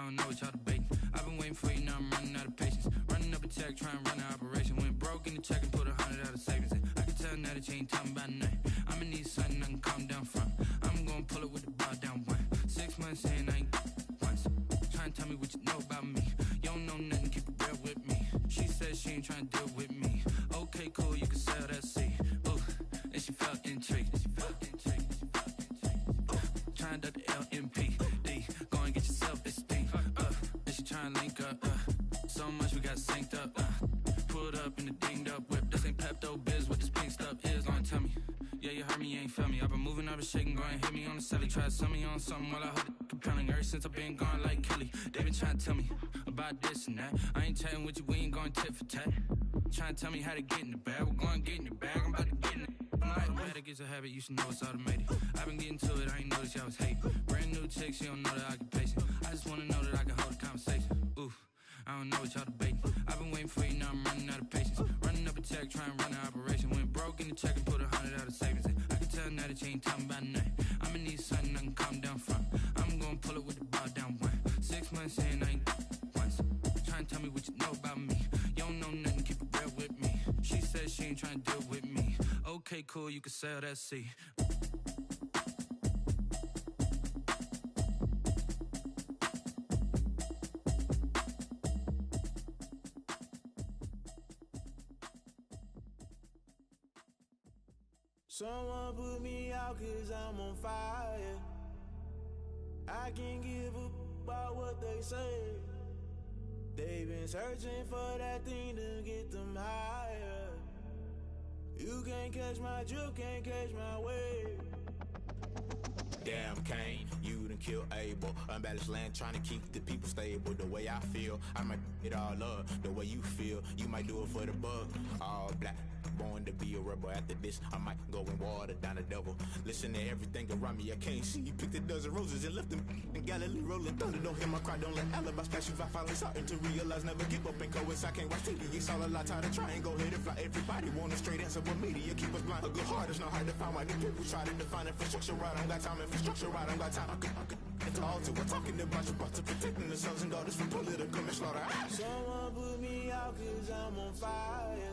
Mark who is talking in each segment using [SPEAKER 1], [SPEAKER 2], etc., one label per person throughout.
[SPEAKER 1] don't know what y'all debating. I've been waiting for you, now I'm running out of patience. Running up a check, trying to run an operation. Went broke in the check and put 100 out of savings in. I can tell now that you ain't talking about nothing. I'ma need something I can calm down from. I'm gonna pull it with the bar down one. 6 months in, I ain't once. Trying to tell me what you know about me. You don't know nothing, keep it real with me. She said she ain't trying to deal with me. Okay, cool, you can sell that seat. Ooh, and she felt intrigued. Trying to duck the LMPD. Go and get yourself this thing. And she trying to link up. So much we got synced up. Pulled up in the dinged up whip. This ain't Pepto Biz, what this pink stuff is. Long tell me. Yeah, you heard me, you ain't felt me. I've been moving, I've been shaking, go and hit me on the celly. Try to sell me on something while I hold it compelling. Ever since I've been gone like Kelly, they been trying to tell me about this and that. I ain't chatting with you, we ain't going tit for tat. Trying to tell me how to get in the bag. We're going to get in the bag, I'm about to get in it. I'm like, automatic is a habit, you should know it's automated. I've been getting to it, I ain't noticed y'all was hating. Brand new chick, she don't know the occupation. I just wanna know that I can hold a conversation. Ooh, I don't know what y'all debating. I've been waiting for you, now I'm running out of patience. Running up a check, trying to run an operation. Went broke in the check and put 100 out of savings in. I can tell now that you ain't talking about nothing. I'ma need something I can calm down from. I'm gonna pull it with the bar down one. 6 months in, I ain't once. Trying to tell me what you know about me. You don't know nothing, keep it real with me. She said she ain't trying to deal with me. Okay, cool, you can sell that seat.
[SPEAKER 2] Someone put me out cause I'm on fire. I can't give up about what they say. They've been searching for that thing to get them higher. You can't catch my drift, can't catch my wave.
[SPEAKER 3] Damn Kane, you done killed Abel. Unbalanced land trying to keep the people stable. The way I feel, I might it all up. The way you feel, you might do it for the buck. All black, born to be a rebel. After this, I might go and water down the devil. Listen to everything around me, I can't see. Picked a dozen roses and left them in Galilee rolling thunder. Don't hear my cry, don't let alibis pass you. I finally starting to realize, never give up and coincide. Can't watch TV, it's all a lot. Tired of trying, go ahead and fly. Everybody want a straight answer, but media keep us blind. A good heart is not hard to find. Why the people try to define infrastructure right? I don't got time, infrastructure right, I don't got time. I could it's all to we're talking about you, about to protecting the sons and daughters from political and slaughter.
[SPEAKER 2] Someone put me out cause I'm on fire.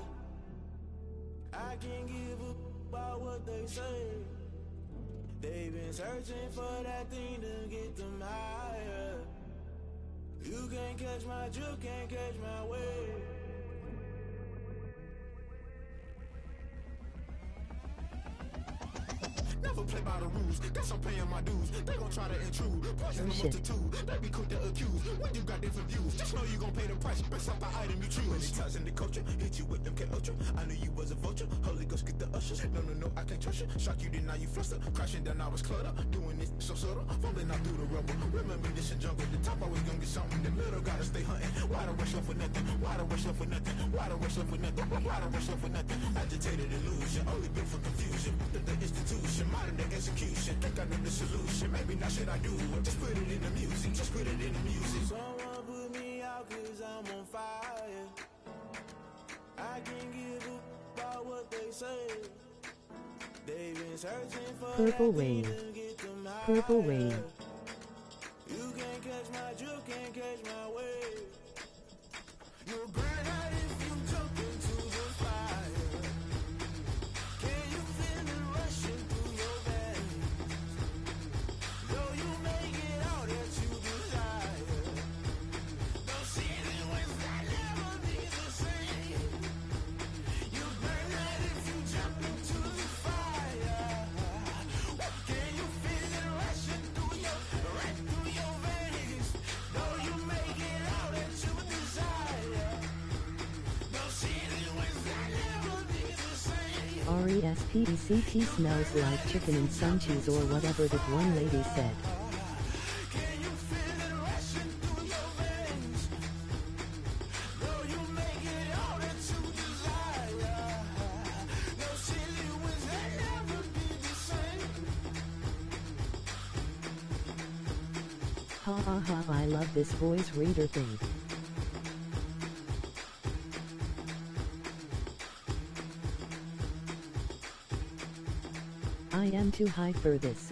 [SPEAKER 2] I can't give up about what they say. They've been searching for that thing to get them higher. You can't catch my drift, can't catch my wave.
[SPEAKER 3] Never play by the rules, guess I'm paying my dues. They gon' try to intrude, poison the multitude. They be quick to accuse, when you got different views. Just know you gon' pay the price, based off the item you choose. Many times in the culture, hit you with them K-Ultra. I knew you was a vulture, Holy Ghost get the ushers. No, I can't trust you. Shock you, then now you fluster. Crashing down, I was cluttered. Doing this so subtle, falling out through the rubble. Remember this in jungle, the top always gonna get something. The middle gotta stay hunting. Why the rush left for nothing? Why the rush left for nothing? Why the rush left for nothing? Why the rush left for nothing? Agitated illusion, only built for confusion. The institution, modern day execution. Think I know the solution. Maybe not should I do it? Just put it in the music. Just put it in the music.
[SPEAKER 2] Someone put me out cause I'm on fire. I can't give up about what they say. They've been searching for
[SPEAKER 4] Purple
[SPEAKER 2] that
[SPEAKER 4] Rain.
[SPEAKER 2] thing to get them higher.
[SPEAKER 4] Purple Rain.
[SPEAKER 2] You can't catch my drift, can't catch my wave. You'll burn out if you jump into the fire. Can you feel it rushing through your veins? Though you make it all that you desire. Those feelings will never be the same. You burn out if you jump into the fire. Can you feel it rushing through your veins? Though you make it all that you desire. Those feelings will never be the same.
[SPEAKER 4] RESPECT smells like chicken and sun cheese or whatever that one lady said.
[SPEAKER 2] Can you feel it rushing through your veins? Though you make it all that you desire. Those silly winds will never be the same.
[SPEAKER 4] Ha ha ha, I love this voice reader thing. I am too high for this.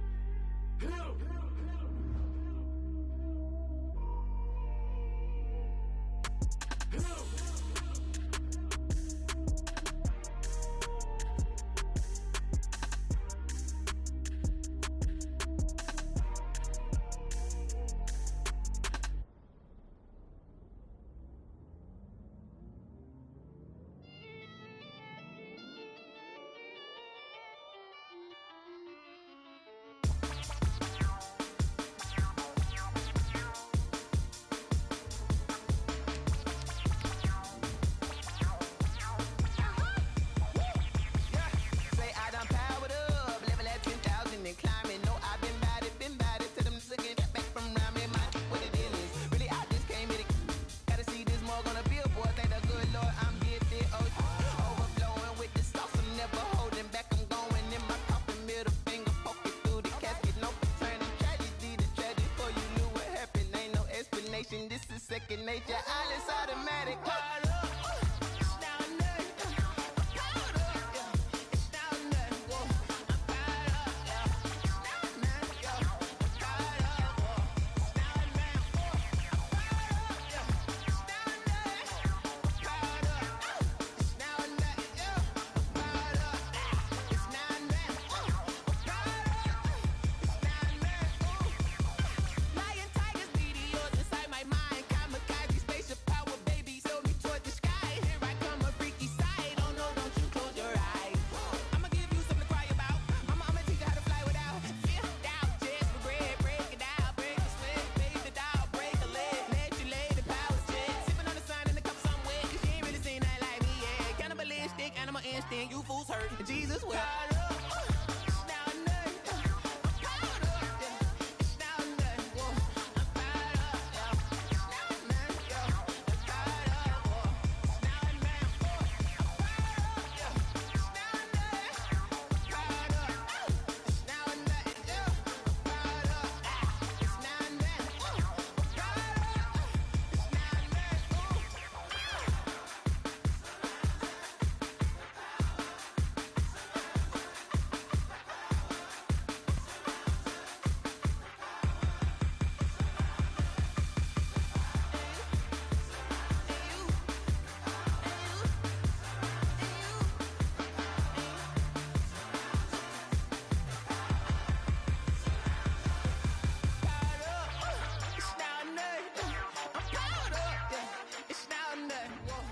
[SPEAKER 2] nature, all is automatic. Caught up. It's now nothing. I'm caught up. Yeah. It's now nothing. Whoa. I'm caught up. Yeah. It's now nothing. Yo. I'm caught up. Whoa. It's now nothing. Whoa. I'm caught up. Yeah. It's now nothing. I'm caught up. It's now nothing. Yo. I'm caught up. It's now nothing. I'm caught up. It's now nothing. Lion, tigers, meteors inside my mind. Kamikaze, spaceship power, baby, sail me toward the sky. Here I come, a freaky side. Oh no, don't you close your eyes. I'ma give you something to cry about. I'ma teach you how to fly without fear, doubt, just regret. Break it out, break the sweat, baby, the doll, break a leg. Let you lay the power jet. Sipping on the sun in the cup somewhere, cause you ain't really seen nothing like me yet. Cannibalistic, animal instinct, you fools hurt. Jesus will. It's now nothing. I'm caught up. Yeah. It's now nothing. Whoa. I'm caught up. Yeah. It's now nothing. Yo. I'm caught up. Whoa. It's now nothing. Whoa. I'm caught up. Yeah. It's now nothing. I'm caught up. It's now nothing. Yo. I'm caught up. It's now nothing. Whoa. I'm caught up. It's now nothing. It's now nothing. I'm caught up. Yeah. It's now nothing. Whoa.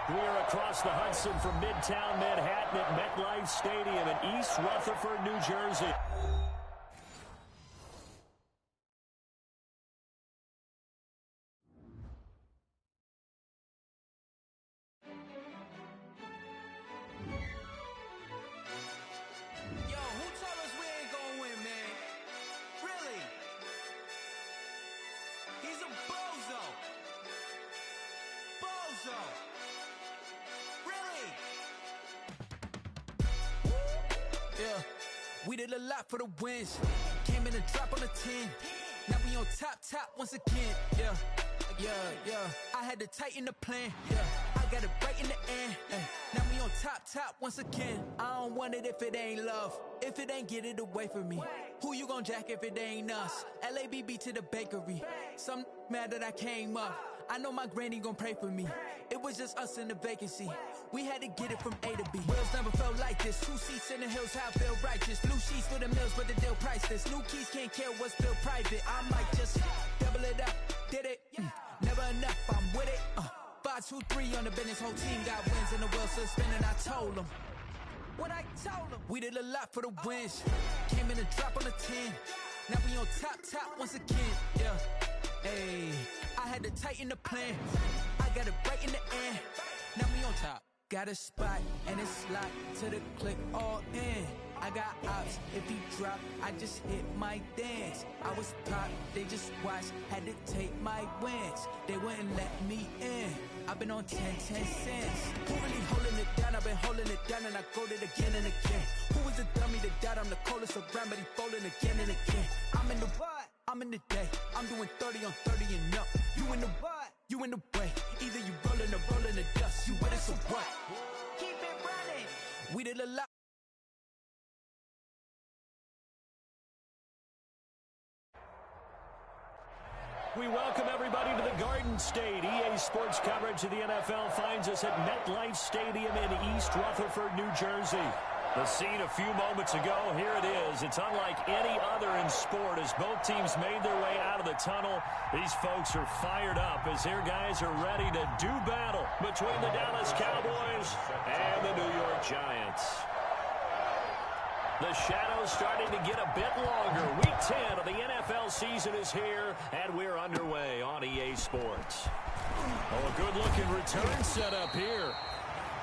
[SPEAKER 5] We are across the Hudson from Midtown Manhattan at MetLife Stadium in East Rutherford, New Jersey.
[SPEAKER 6] Yo, who told us we ain't gonna win, man? Really? He's a bozo. Bozo. Really? Yeah, we did a lot for the wins. Came in a drop on a 10. Now we on top once again. Yeah. I had to tighten the plan. Yeah, I got it right in the end. Now we on top once again. I don't want it if it ain't love. If it ain't, get it away from me. Who you gon' jack if it ain't us? LABB to the bakery. Some mad that I came up. I know my granny gon' pray for me. It was just us in the vacancy. We had to get it from A to B. Wheels never felt like this. 2 seats in the hills, how I feel righteous. Blue sheets for the mills, but the deal priceless. New keys can't care what's built private. I might just double it up. Did it? Never enough, I'm with it. 5, 2, 3 on the business. Whole team got wins and the wheels still spinning. I told them. What I told them. We did a lot for the wins. Came in a drop on a 10. Now we on top once again. Yeah. Hey, I had to tighten the plan. I got it right in the end. Now we on top. Got a spot and it's locked to the click all in. I got ops, if he drop, I just hit my dance. I was pop, they just watched, had to take my wins. They wouldn't let me in. I've been on 10 cents. Who really holding it down? I've been holding it down and I go it again and again. Who was the dummy that doubt I'm the coldest around, but he folding again and again. I'm in the what? I'm in the day. I'm doing 30 on 30 and up. You in the what? You in the way. Either you rolling or rolling the dust. You with it, so what? Keep it running. We did a lot.
[SPEAKER 5] We welcome everybody to the Garden State. EA Sports coverage of the NFL finds us at MetLife Stadium in East Rutherford, New Jersey. The scene a few moments ago, here it is. It's unlike any other in sport as both teams made their way out of the tunnel. These folks are fired up as their guys are ready to do battle between the Dallas Cowboys and the New York Giants. The shadow's starting to get a bit longer. Week 10 of the NFL season is here, and we're underway on EA Sports. Oh, a good-looking return setup here.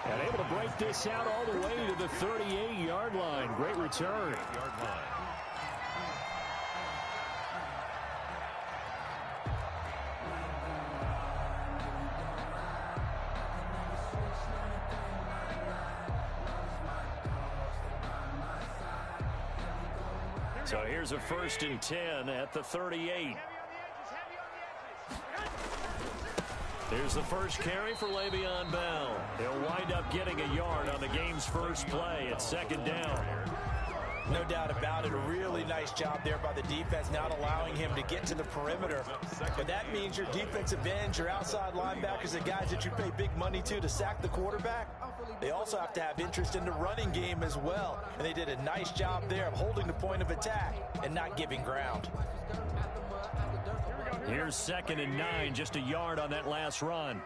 [SPEAKER 5] And able to break this out all the way to the 38-yard line. Great return. So here's a 1st and 10 at the 38. Here's the first carry for Le'Veon Bell. He'll wind up getting a yard on the game's first play at 2nd down.
[SPEAKER 7] No doubt about it. A really nice job there by the defense, not allowing him to get to the perimeter. But that means your defensive ends, your outside linebackers, the guys that you pay big money to sack the quarterback, they also have to have interest in the running game as well. And they did a nice job there of holding the point of attack and not giving ground.
[SPEAKER 5] Here's 2nd and 9, just a yard on that last run.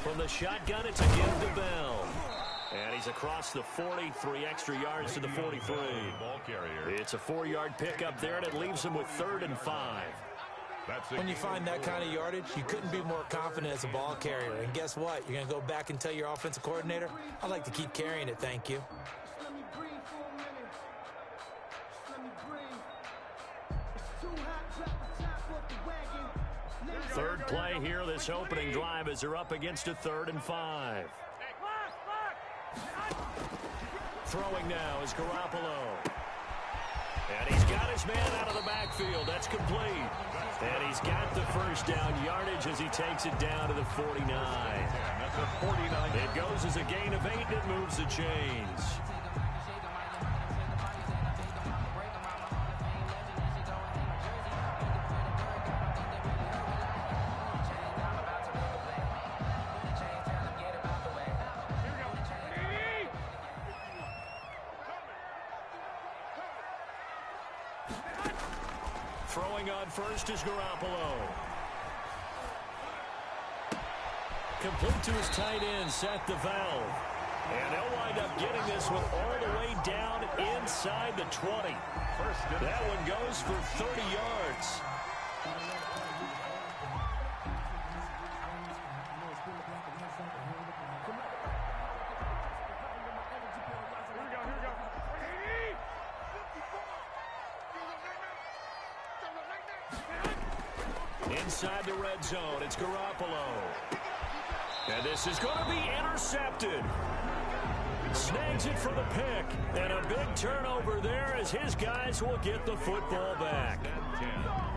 [SPEAKER 5] From the shotgun, it's a give to Bell. And he's across the 40, 3 extra yards to the 43.
[SPEAKER 8] Ball carrier.
[SPEAKER 5] It's a 4-yard pickup there, and it leaves him with 3rd and 5.
[SPEAKER 7] When you find that kind of yardage, you couldn't be more confident as a ball carrier. And guess what? You're going to go back and tell your offensive coordinator, I'd like to keep carrying it, thank you.
[SPEAKER 5] Third play here, this opening drive, as they're up against a 3rd and 5. Throwing now is Garoppolo. And he's got his man out of the backfield. That's complete. And he's got the first down yardage as he takes it down to the 49.
[SPEAKER 8] That's a 49.
[SPEAKER 5] It goes as a gain of 8, and it moves the chains. Throwing on first is Garoppolo. Complete to his tight end, Seth DeValve. And he'll wind up getting this one all the way down inside the 20. That one goes for 30 yards. Inside the red zone, it's Garoppolo. And this is going to be intercepted. Snags it for the pick. And a big turnover there as his guys will get the football back.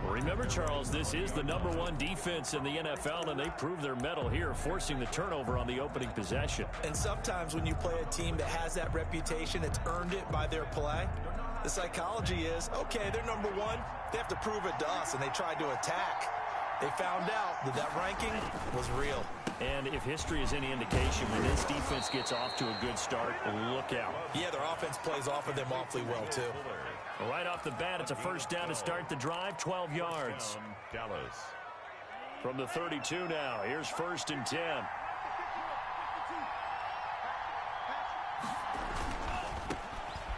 [SPEAKER 5] Remember, Charles, this is the #1 defense in the NFL, and they prove their mettle here, forcing the turnover on the opening possession.
[SPEAKER 7] And sometimes when you play a team that has that reputation, it's earned it by their play. The psychology is, okay, they're #1. They have to prove it to us, and they tried to attack. They found out that that ranking was real.
[SPEAKER 5] And if history is any indication, when this defense gets off to a good start, look out.
[SPEAKER 7] Yeah, their offense plays off of them awfully well, too.
[SPEAKER 5] Right off the bat, it's a first down to start the drive, 12 yards. From the 32 now, here's 1st and 10.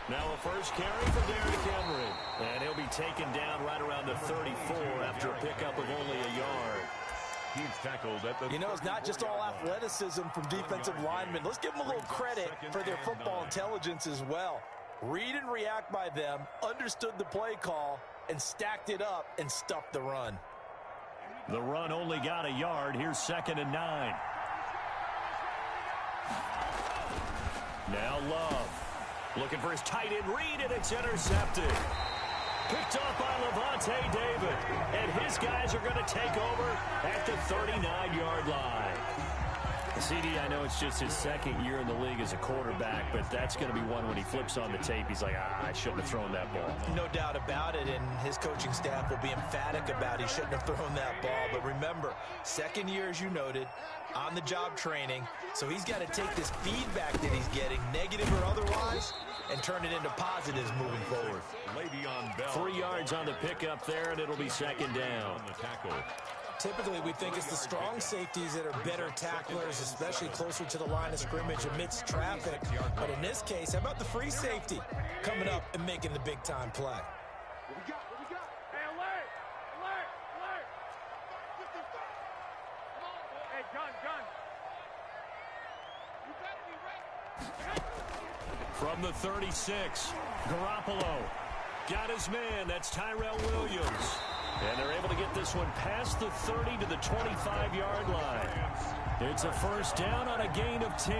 [SPEAKER 5] Now a first carry for Derrick Henry. And he'll be taken down right around the 34 after a pickup of only a yard.
[SPEAKER 8] He's tackled at the
[SPEAKER 7] You know, it's not just all athleticism from defensive linemen. Let's give them a little credit for their football intelligence as well. Read and react by them, understood the play call, and stacked it up and stuffed the run.
[SPEAKER 5] The run only got a yard. Here's 2nd and 9. Now Love. Looking for his tight end read, and it's intercepted. Picked off by Levante David. And his guys are going to take over at the 39-yard line. CD, I know it's just his 2nd year in the league as a quarterback, but that's going to be one when he flips on the tape. He's like, I shouldn't have thrown that ball.
[SPEAKER 7] No doubt about it, and his coaching staff will be emphatic about he shouldn't have thrown that ball. But remember, 2nd year, as you noted, on-the-job training. So he's got to take this feedback that he's getting, negative or otherwise, and turn it into positives moving forward.
[SPEAKER 5] 3 yards on the pickup there, and it'll be 2nd down.
[SPEAKER 7] Typically, we think it's the strong safeties that are better tacklers, especially closer to the line of scrimmage amidst traffic. But in this case, how about the free safety coming up and making the big-time play?
[SPEAKER 9] Hey, alert! Hey, gun!
[SPEAKER 5] From the 36, Garoppolo got his man. That's Tyrell Williams. And they're able to get this one past the 30 to the 25-yard line. It's a first down on a gain of 10.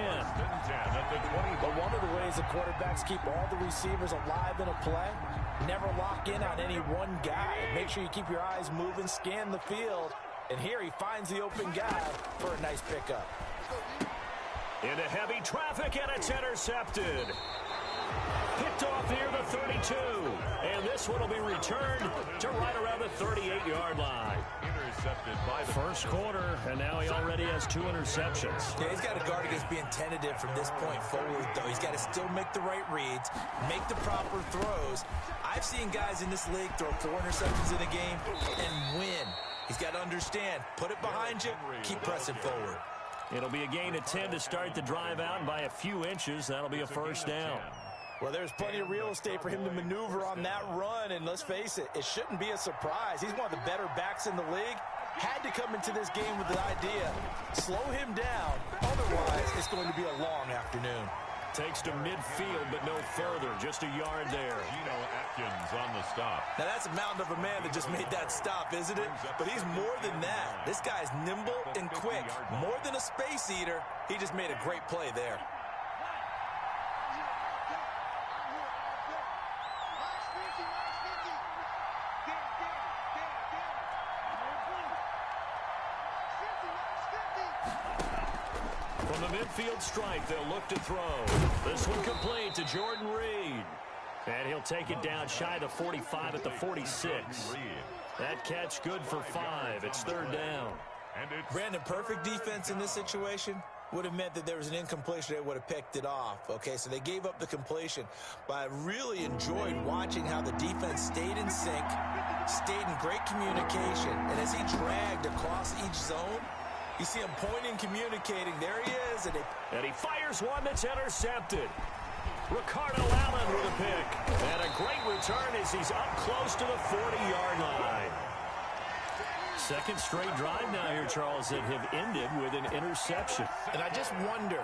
[SPEAKER 7] But one of the ways the quarterbacks keep all the receivers alive in a play, never lock in on any one guy. Make sure you keep your eyes moving, scan the field. And here he finds the open guy for a nice pickup.
[SPEAKER 5] Into heavy traffic, and it's intercepted. Picked off near the 32. And this one will be returned to right around the 38-yard line. Intercepted by the first quarter, and now he already has 2 interceptions.
[SPEAKER 7] Yeah, he's got to guard against being tentative from this point forward, though. He's got to still make the right reads, make the proper throws. I've seen guys in this league throw 4 interceptions in a game and win. He's got to understand, put it behind you, keep pressing forward.
[SPEAKER 5] It'll be a gain of 10 to start the drive out, and by a few inches, that'll be a first down.
[SPEAKER 7] Well, there's plenty of real estate for him to maneuver on that run, and let's face it, it shouldn't be a surprise. He's one of the better backs in the league. Had to come into this game with the idea, slow him down, otherwise it's going to be a long afternoon.
[SPEAKER 5] Takes to midfield, but no further, just a yard there.
[SPEAKER 8] Geno Atkins on the stop.
[SPEAKER 7] Now that's a mountain of a man that just made that stop, isn't it? But he's more than that. This guy's nimble and quick. More than a space eater, he just made a great play there.
[SPEAKER 5] From the midfield stripe, they'll look to throw. This one complete to Jordan Reed. And he'll take it down shy of the 45 at the 46. That catch good for 5. It's third down.
[SPEAKER 7] Brandon, perfect defense in this situation would have meant that there was an incompletion. They would have picked it off. Okay, so they gave up the completion. But I really enjoyed watching how the defense stayed in sync, stayed in great communication. And as he dragged across each zone, you see him pointing, communicating. There he is. And
[SPEAKER 5] he fires one that's intercepted. Ricardo Allen with a pick. And a great return as he's up close to the 40-yard line. Second straight drive now here, Charles, that have ended with an interception.
[SPEAKER 7] And I just wonder,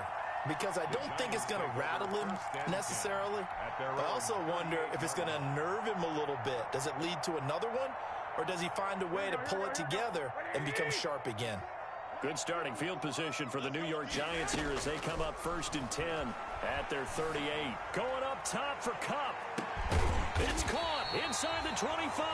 [SPEAKER 7] because I don't think it's going to rattle him necessarily. I also wonder if it's going to unnerve him a little bit. Does it lead to another one? Or does he find a way to pull it together and become sharp again?
[SPEAKER 5] Good starting field position for the New York Giants here as they come up 1st and 10 at their 38. Going up top for Kupp. It's caught inside the 25.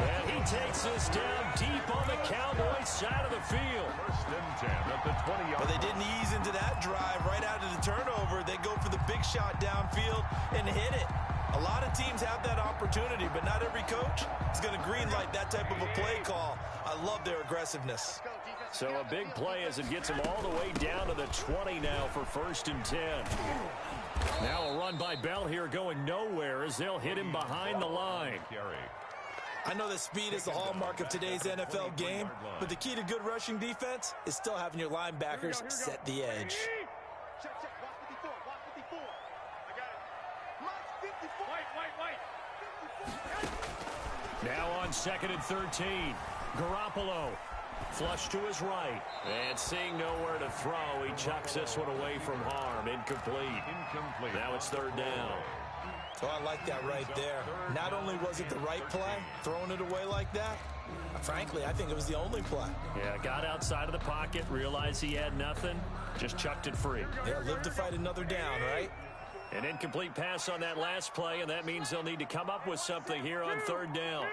[SPEAKER 5] And he takes this down deep on the Cowboys side of the field.
[SPEAKER 8] 1st and 10 at the 20-yard.
[SPEAKER 7] But they didn't ease into that drive right out of the turnover. They go for the big shot downfield and hit it. A lot of teams have that opportunity, but not every coach is going to greenlight that type of a play call. I love their aggressiveness.
[SPEAKER 5] So a big play as it gets him all the way down to the 20 now for 1st and 10. Now a run by Bell here going nowhere as they'll hit him behind the line.
[SPEAKER 7] I know that speed is the hallmark of today's NFL game, but the key to good rushing defense is still having your linebackers set the edge.
[SPEAKER 5] Now on 2nd and 13, Garoppolo. Flush to his right. And seeing nowhere to throw, he chucks this one away from harm. Incomplete. Now it's 3rd down.
[SPEAKER 7] So I like that right there. Not only was it the right play, throwing it away like that, frankly, I think it was the only play.
[SPEAKER 5] Yeah, got outside of the pocket, realized he had nothing, just chucked it free.
[SPEAKER 7] Yeah, live to fight another down, right?
[SPEAKER 5] An incomplete pass on that last play, and that means they'll need to come up with something here on 3rd down.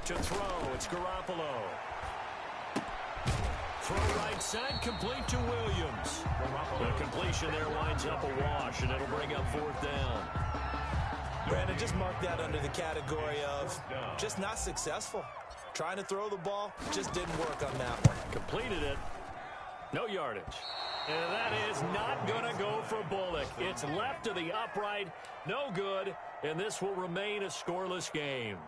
[SPEAKER 5] To throw, it's Garoppolo. Throw right side, complete to Williams. The completion there winds up a wash, and it'll bring up 4th down.
[SPEAKER 7] Brandon, just mark that under the category of just not successful. Trying to throw the ball, just didn't work on that one.
[SPEAKER 5] Completed it. No yardage. And that is not going to go for Bullock. It's left to the upright. No good. And this will remain a scoreless game.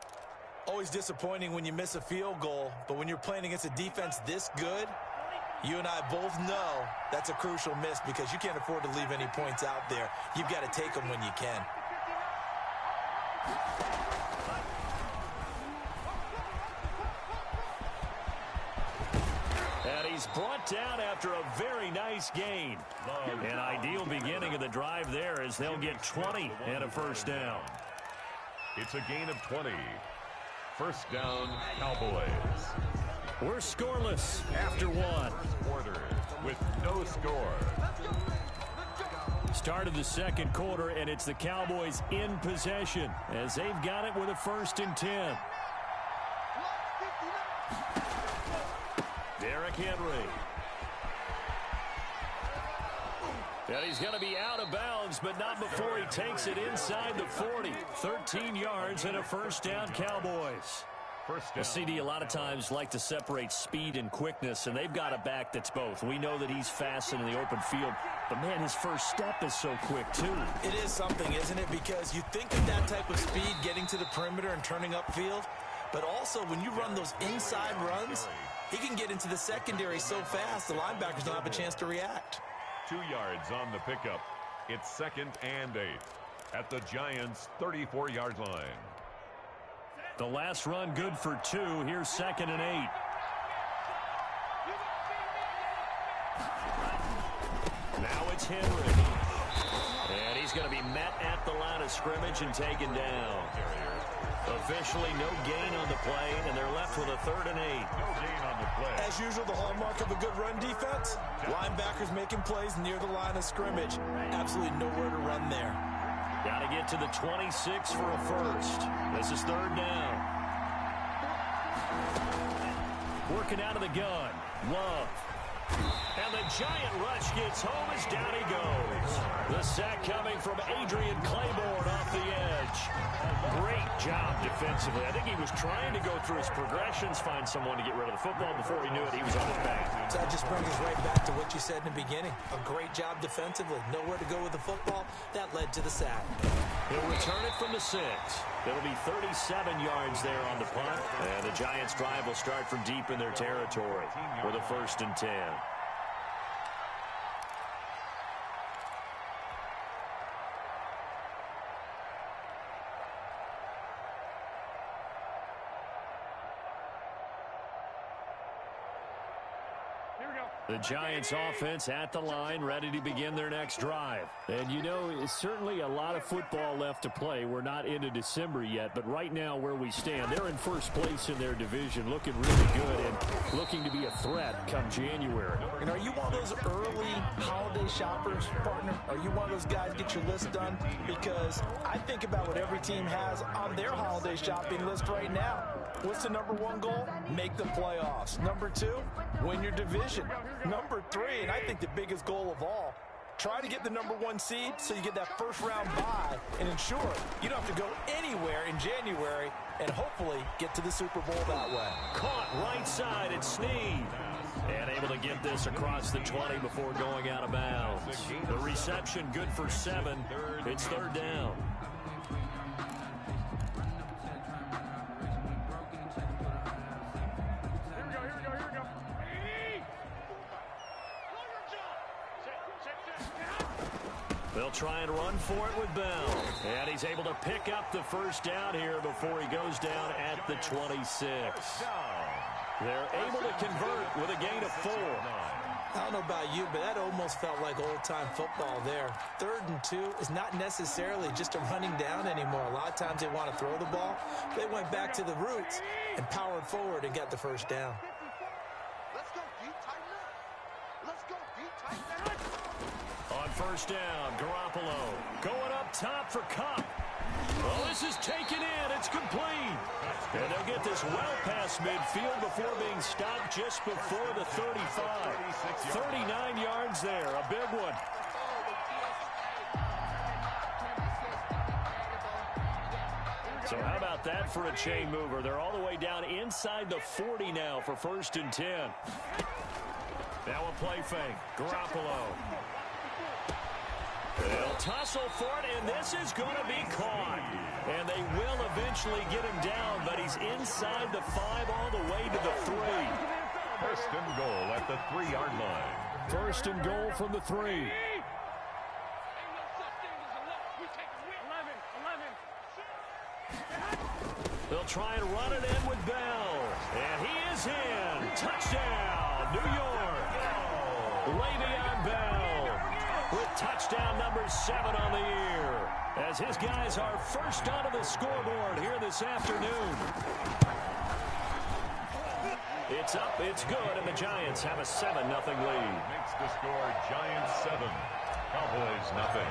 [SPEAKER 7] Always disappointing when you miss a field goal, but when you're playing against a defense this good, you and I both know that's a crucial miss because you can't afford to leave any points out there. You've got to take them when you can.
[SPEAKER 5] He's brought down after a very nice gain. An ideal beginning of the drive there as they'll get 20 and a first down.
[SPEAKER 8] It's a gain of 20. First down, Cowboys.
[SPEAKER 5] We're scoreless after one.
[SPEAKER 8] Quarter with no score.
[SPEAKER 5] Start of the second quarter, and it's the Cowboys in possession as they've got it with a 1st and 10. Derrick Henry. And he's going to be out of bounds, but not before he takes it inside the 40. 13 yards and a first down, Cowboys.
[SPEAKER 8] First down.
[SPEAKER 5] CD a lot of times like to separate speed and quickness, and they've got a back that's both. We know that he's fast in the open field, but, man, his first step is so quick, too.
[SPEAKER 7] It is something, isn't it? Because you think of that type of speed getting to the perimeter and turning upfield, but also when you run those inside runs, he can get into the secondary so fast the linebackers don't have a chance to react.
[SPEAKER 8] 2 yards on the pickup. It's 2nd and 8 at the Giants' 34-yard line.
[SPEAKER 5] The last run good for 2. Here's 2nd and 8. Now it's Henry. And he's going to be met at the line of scrimmage and taken down. Officially no gain on the play, and they're left with a 3rd and 8.
[SPEAKER 8] No gain on the play.
[SPEAKER 7] As usual, the hallmark of a good run defense, linebackers making plays near the line of scrimmage. Absolutely nowhere to run there.
[SPEAKER 5] Got to get to the 26 for a first. This is 3rd down. Working out of the gun. Love. And the giant rush gets home as down he goes. The sack coming from Adrian Claiborne off the edge. Great job defensively. I think he was trying to go through his progressions, find someone to get rid of the football. Before he knew it, he was on his back.
[SPEAKER 7] So that just brings us right back to what you said in the beginning. A great job defensively. Nowhere to go with the football. That led to the sack.
[SPEAKER 5] He'll return it from the 6. It'll be 37 yards there on the punt. And the Giants' drive will start from deep in their territory with a 1st and 10. The Giants offense at the line, ready to begin their next drive. And, you know, it's certainly a lot of football left to play. We're not into December yet, but right now where we stand, they're in first place in their division, looking really good and looking to be a threat come January.
[SPEAKER 7] And are you one of those early holiday shoppers, partner? Are you one of those guys get your list done? Because I think about what every team has on their holiday shopping list right now. What's the number 1 goal? Make the playoffs. Number 2, win your division. Number 3, and I think the biggest goal of all, try to get the number 1 seed so you get that first round bye and ensure you don't have to go anywhere in January and hopefully get to the Super Bowl that way.
[SPEAKER 5] Caught right side at Snead. And able to get this across the 20 before going out of bounds. The reception good for 7. It's 3rd down. They'll try and run for it with Bell. And he's able to pick up the first down here before he goes down at the 26. They're able to convert with a gain of 4.
[SPEAKER 7] I don't know about you, but that almost felt like old-time football there. 3rd and 2 is not necessarily just a running down anymore. A lot of times they want to throw the ball. They went back to the roots and powered forward and got the first down.
[SPEAKER 9] Let's go deep, tighten up. Let's go deep, tighten up.
[SPEAKER 5] On first down, Garoppolo going up top for Cup. Well, this is taken in. It's complete. And they'll get this well past midfield before being stopped just before the 35. 39 yards there. A big one. So how about that for a chain mover? They're all the way down inside the 40 now for 1st and 10. Now a play fake. Garoppolo. They'll tussle for it, and this is going to be caught. And they will eventually get him down, but he's inside the 5 all the way to the 3.
[SPEAKER 8] 1st and goal at the 3-yard line.
[SPEAKER 5] 1st and goal from the 3. They'll try and run it in with Bell. And he is in. Touchdown, New York. Le'Veon Bell with touchdown number 7 on the year, as his guys are first onto the scoreboard here this afternoon. It's up, it's good, and the Giants have a 7-0 lead.
[SPEAKER 8] Makes the score Giants 7, Cowboys 0.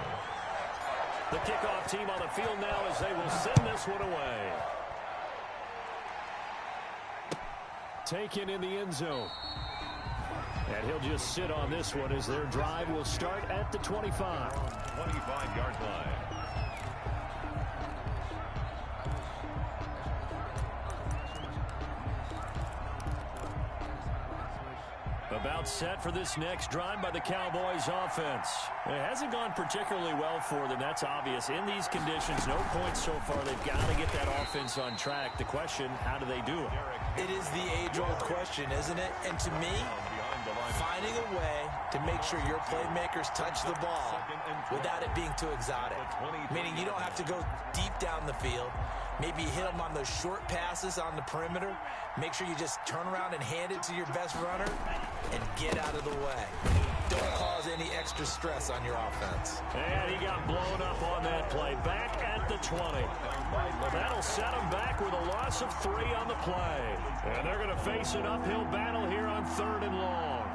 [SPEAKER 5] The kickoff team on the field now as they will send this one away. Taken in the end zone. And he'll just sit on this one as their drive will start at the 25.
[SPEAKER 8] 25-yard line.
[SPEAKER 5] About set for this next drive by the Cowboys offense. It hasn't gone particularly well for them. That's obvious. In these conditions, no points so far. They've got to get that offense on track. The question, how do they do it?
[SPEAKER 7] It is the age-old question, isn't it? And to me, finding a way to make sure your playmakers touch the ball without it being too exotic. Meaning you don't have to go deep down the field. Maybe hit them on those short passes on the perimeter. Make sure you just turn around and hand it to your best runner and get out of the way. Don't cause any extra stress on your offense.
[SPEAKER 5] And he got blown up on that play. Back at the 20. That'll set him back with a loss of 3 on the play. And they're going to face an uphill battle here on 3rd and long.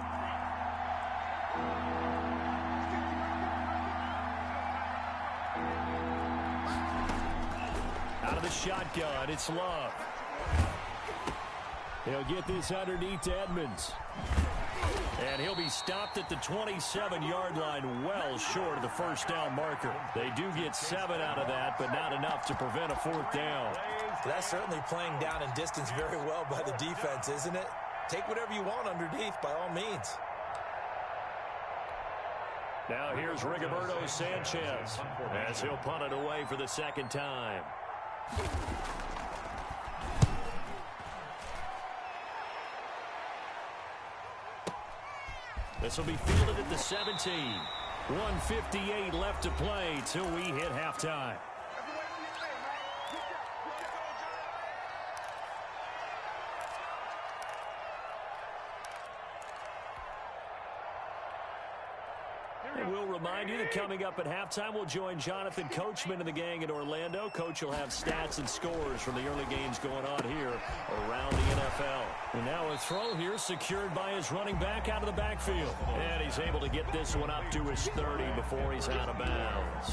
[SPEAKER 5] Out of the shotgun, it's Love. He'll get this underneath to Edmonds. And he'll be stopped at the 27-yard line, well short of the first down marker. They do get 7 out of that, but not enough to prevent a 4th down.
[SPEAKER 7] That's certainly playing down in distance very well by the defense, isn't it? Take whatever you want underneath, by all means.
[SPEAKER 5] Now here's Rigoberto Sanchez as he'll punt it away for the 2nd time. This will be fielded at the 17. 1:58 left to play till we hit halftime. And we'll remind you that coming up at halftime, we'll join Jonathan Coachman and the gang in Orlando. Coach will have stats and scores from the early games going on here around the NFL. And now a throw here secured by his running back out of the backfield. And he's able to get this one up to his 30 before he's out of bounds.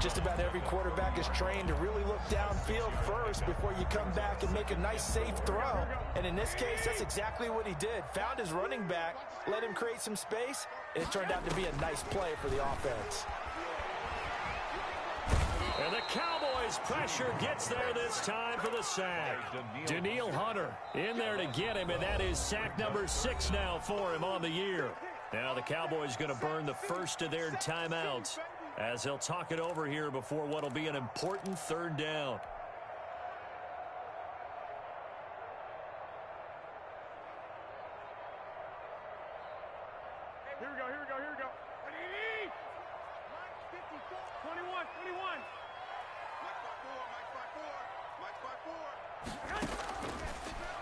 [SPEAKER 7] Just about every quarterback is trained to really look downfield first before you come back and make a nice, safe throw. And in this case, that's exactly what he did. Found his running back, let him create some space, and it turned out to be a nice play for the offense.
[SPEAKER 5] And the Cowboys pressure gets there this time for the sack. Daniil Hunter in there to get him, and that is sack number 6 now for him on the year. Now the Cowboys going to burn the first of their timeouts as they'll talk it over here before what will be an important 3rd down.
[SPEAKER 10] Here we go. 21.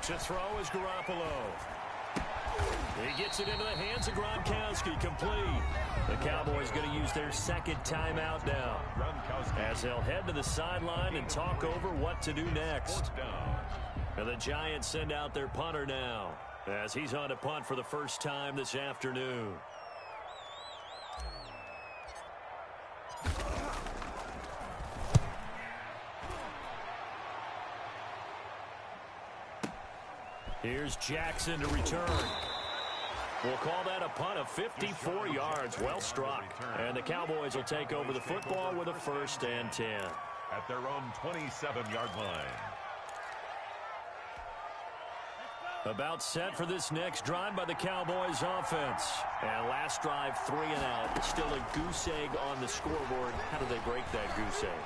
[SPEAKER 5] To throw is Garoppolo. He gets it into the hands of Gronkowski, complete. The Cowboys going to use their 2nd timeout now as they'll head to the sideline and talk over what to do next. And the Giants send out their punter now as he's on to punt for the first time this afternoon. Here's Jackson to return. We'll call that a punt of 54 yards. Well struck. And the Cowboys will take over the football with a 1st and 10.
[SPEAKER 8] At their own 27-yard line.
[SPEAKER 5] About set for this next drive by the Cowboys offense. And last drive, 3 and out. Still a goose egg on the scoreboard. How do they break that goose egg?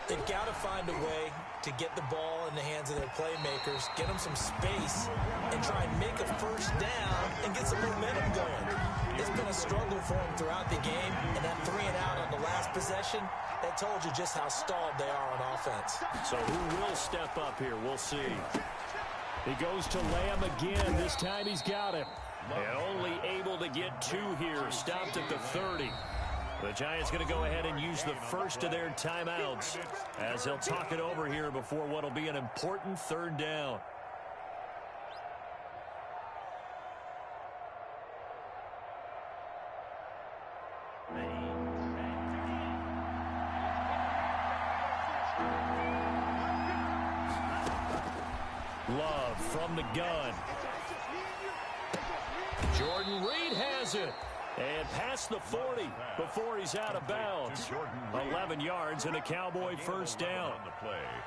[SPEAKER 7] They've got to find a way to get the ball in the hands of their playmakers, get them some space, and try and make a 1st down and get some momentum going. It's been a struggle for them throughout the game, and that 3 and out on the last possession, that told you just how stalled they are on offense.
[SPEAKER 5] So who will step up here? We'll see. He goes to Lamb again. This time he's got him. And only able to get 2 here. Stopped at the 30. The Giants going to go ahead and use the first of their timeouts as they'll talk it over here before what will be an important 3rd down. Love from the gun. Jordan Reed has it. And past the 40 before he's out of bounds. 11 yards and a Cowboy first down.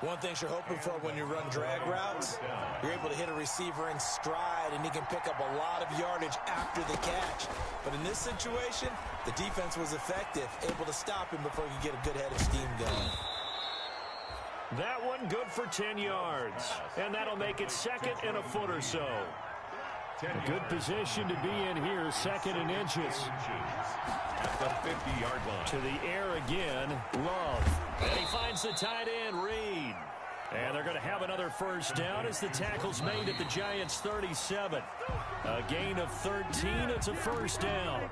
[SPEAKER 7] One thing you're hoping for when you run drag routes, you're able to hit a receiver in stride, and he can pick up a lot of yardage after the catch. But in this situation, the defense was effective, able to stop him before he could get a good head of steam going.
[SPEAKER 5] That one good for 10 yards. And that'll make it 2nd and a foot or so. A good position to be in here, 2nd and inches.
[SPEAKER 8] At the 50-yard line.
[SPEAKER 5] To the air again, Love. And he finds the tight end, Reed. And they're going to have another first down as the tackle's made at the Giants' 37. A gain of 13, it's a first down.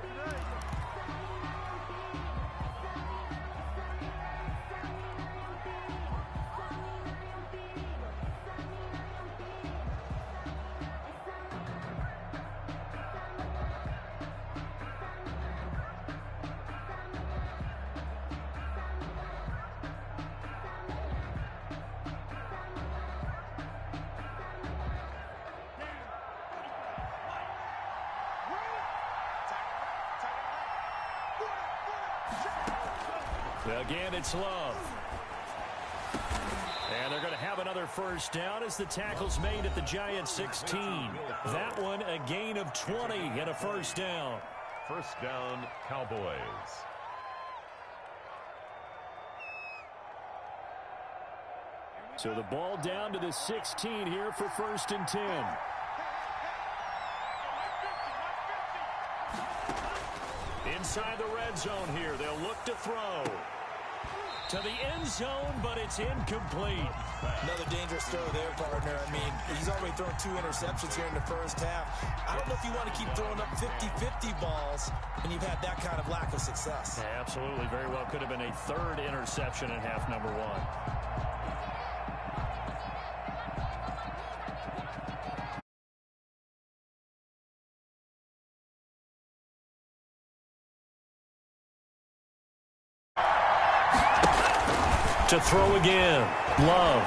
[SPEAKER 5] Again, it's Love. And they're going to have another first down as the tackle's made at the Giants' 16. That one a gain of 20 and a first down.
[SPEAKER 8] First down, Cowboys.
[SPEAKER 5] So the ball down to the 16 here for 1st and 10. Inside the red zone here, they'll look to throw. To the end zone, but it's incomplete.
[SPEAKER 7] Another dangerous throw there, partner. I mean, he's already thrown 2 interceptions here in the first half. I don't know if you want to keep throwing up 50-50 balls when you've had that kind of lack of success.
[SPEAKER 5] Yeah, absolutely. Very well could have been a 3rd interception in half number 1. To throw again, Love.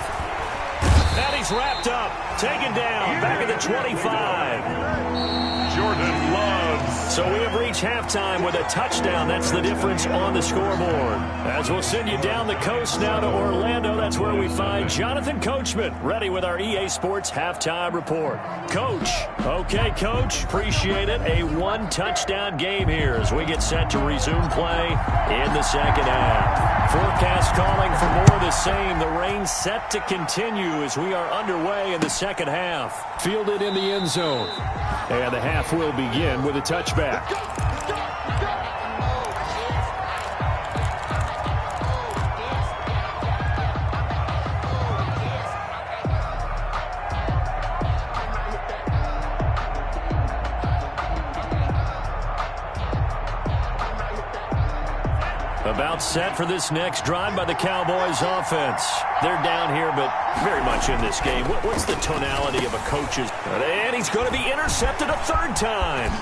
[SPEAKER 5] And he's wrapped up, taken down, back at the 25.
[SPEAKER 8] Jordan Love.
[SPEAKER 5] So we have reached halftime with a touchdown. That's the difference on the scoreboard. As we'll send you down the coast now to Orlando, that's where we find Jonathan Coachman, ready with our EA Sports halftime report. Coach. Okay, Coach. Appreciate it. A 1-touchdown game here as we get set to resume play in the second half. Forecast calling for more of the same. The rain set to continue as we are underway in the second half. Fielded in the end zone. And the half will begin with a touchback. About set for this next drive by the Cowboys offense. They're down here, but very much in this game. What's the tonality of a coach's? And he's going to be intercepted a 3rd time.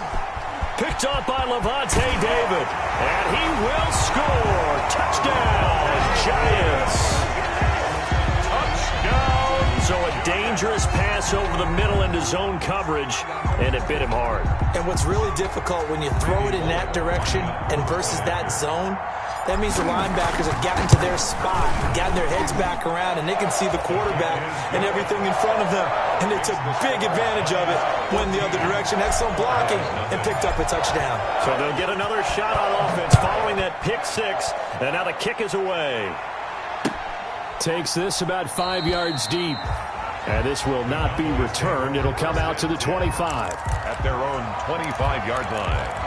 [SPEAKER 5] Picked off by Levante David. And he will score. Touchdown, Giants. Touchdown. So a dangerous pass over the middle into zone coverage, and it bit him hard.
[SPEAKER 7] And what's really difficult when you throw it in that direction and versus that zone, that means the linebackers have gotten to their spot, gotten their heads back around, and they can see the quarterback and everything in front of them. And they took big advantage of it, went the other direction, excellent blocking, and picked up a touchdown.
[SPEAKER 5] So they'll get another shot on offense following that pick 6, and now the kick is away. Takes this about 5 yards deep. And this will not be returned. It'll come out to the 25.
[SPEAKER 8] At their own 25-yard line.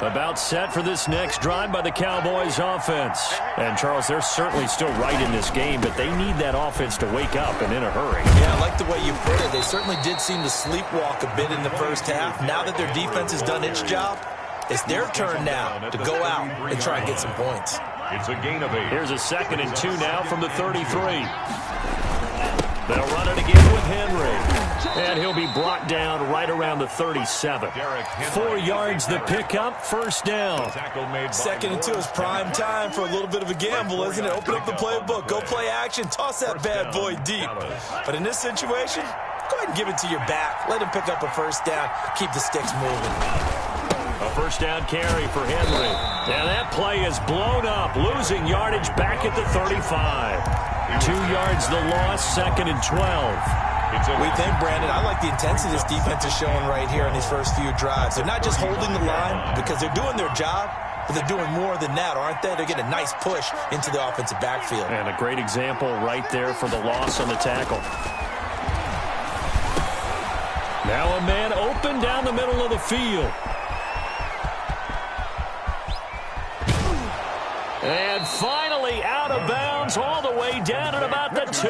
[SPEAKER 5] About set for this next drive by the Cowboys offense. And, Charles, they're certainly still right in this game, but they need that offense to wake up and in a hurry.
[SPEAKER 7] Yeah, I like the way you put it. They certainly did seem to sleepwalk a bit in the first half. Now that their defense has done its job, it's their turn now to go out and try and get some points.
[SPEAKER 8] It's a gain of 8.
[SPEAKER 5] Here's a 2nd and 2 now from the 33. They'll run it again with Henry. And he'll be brought down right around the 37. 4 yards the pickup, first down.
[SPEAKER 7] 2nd and 2 is prime time for a little bit of a gamble, isn't it? Open up the playbook, go play action, toss that bad boy deep. But in this situation, go ahead and give it to your back. Let him pick up a first down, keep the sticks moving.
[SPEAKER 5] A first down carry for Henry. And that play is blown up, losing yardage back at the 35. 2 yards the loss, 2nd and 12.
[SPEAKER 7] We think, Brandon, I like the intensity this defense is showing right here in these first few drives. They're not just holding the line because they're doing their job, but they're doing more than that, aren't they? They're getting a nice push into the offensive backfield.
[SPEAKER 5] And a great example right there for the loss on the tackle. Now a man open down the middle of the field. And finally out of bounds all the way down at about the 2.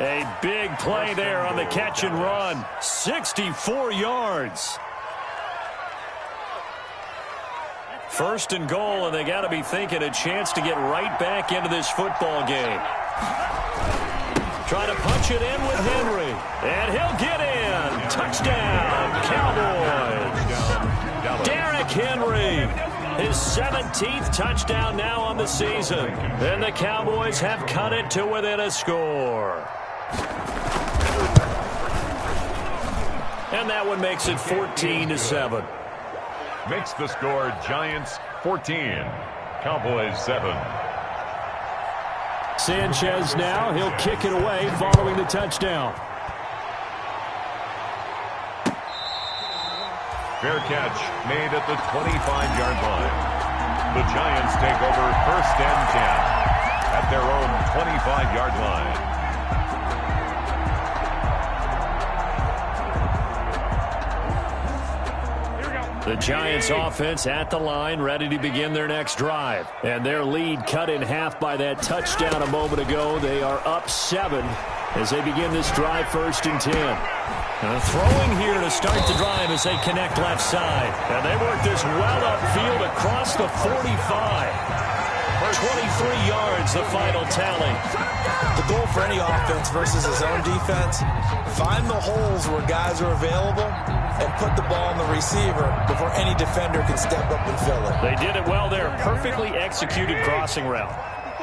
[SPEAKER 5] A big play there on the catch and run. 64 yards. First and goal, and they got to be thinking a chance to get right back into this football game. Trying to punch it in with Henry. And he'll get in. Touchdown, Cowboys. Derrick Henry. His 17th touchdown now on the season. And the Cowboys have cut it to within a score. And that one makes it 14-7.
[SPEAKER 8] Makes the score Giants 14, Cowboys 7.
[SPEAKER 5] Sanchez now, he'll kick it away following the touchdown.
[SPEAKER 8] Fair catch made at the 25-yard line. The Giants take over 1st and 10 at their own 25-yard line.
[SPEAKER 5] The Giants offense at the line, ready to begin their next drive. And their lead cut in half by that touchdown a moment ago. They are up 7 as they begin this drive, 1st and 10. Throwing here to start the drive as they connect left side. And they work this well upfield across the 45. 23 yards, the final tally.
[SPEAKER 7] The goal for any offense versus his own defense, find the holes where guys are available and put the ball on the receiver before any defender can step up and fill it.
[SPEAKER 5] They did it well there. Perfectly executed crossing route.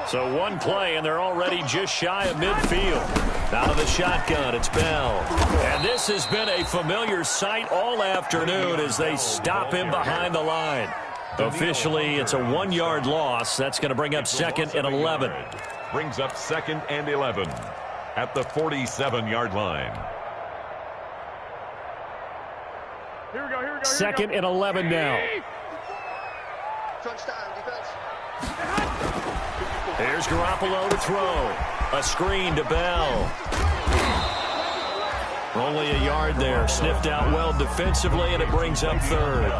[SPEAKER 5] So one play, and they're already just shy of midfield. Out of the shotgun, it's Bell. And this has been a familiar sight all afternoon as they stop him behind the line. Officially, it's a 1-yard loss. That's going to bring up 2nd and 11.
[SPEAKER 8] Brings up 2nd and 11 at the 47-yard line.
[SPEAKER 10] Here we go, here we go.
[SPEAKER 5] 2nd and 11 now.
[SPEAKER 9] Touchdown, defense.
[SPEAKER 5] Here's Garoppolo to throw. A screen to Bell. Only a yard there. Sniffed out well defensively, and it brings up 3rd.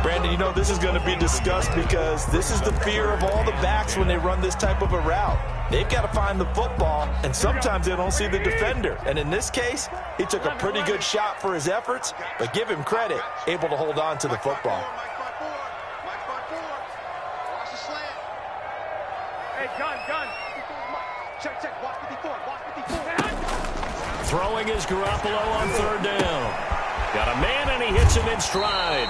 [SPEAKER 7] Brandon, you know, this is going to be discussed because this is the fear of all the backs when they run this type of a route. They've got to find the football, and sometimes they don't see the defender. And in this case, he took a pretty good shot for his efforts, but give him credit, able to hold on to the football.
[SPEAKER 9] Watch the slant.
[SPEAKER 10] Hey, gun. Check. Watch 54.
[SPEAKER 5] Throwing is Garoppolo on 3rd down. Got a man, and he hits him in stride.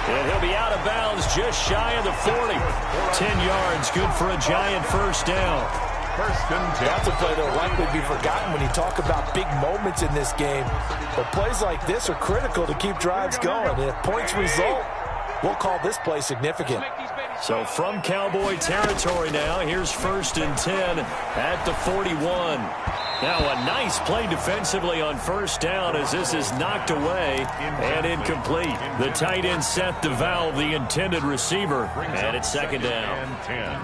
[SPEAKER 5] And he'll be out of bounds just shy of the 40. 10 yards, good for a Giant first down.
[SPEAKER 8] 1st and 10.
[SPEAKER 7] That's a play that will likely be forgotten when you talk about big moments in this game. But plays like this are critical to keep drives going. And if points result, we'll call this play significant.
[SPEAKER 5] So from Cowboy territory now, here's 1st and 10 at the 41. Now a nice play defensively on 1st down as this is knocked away and incomplete. The tight end Seth DeValve, the intended receiver, and it's 2nd down.
[SPEAKER 8] And 10.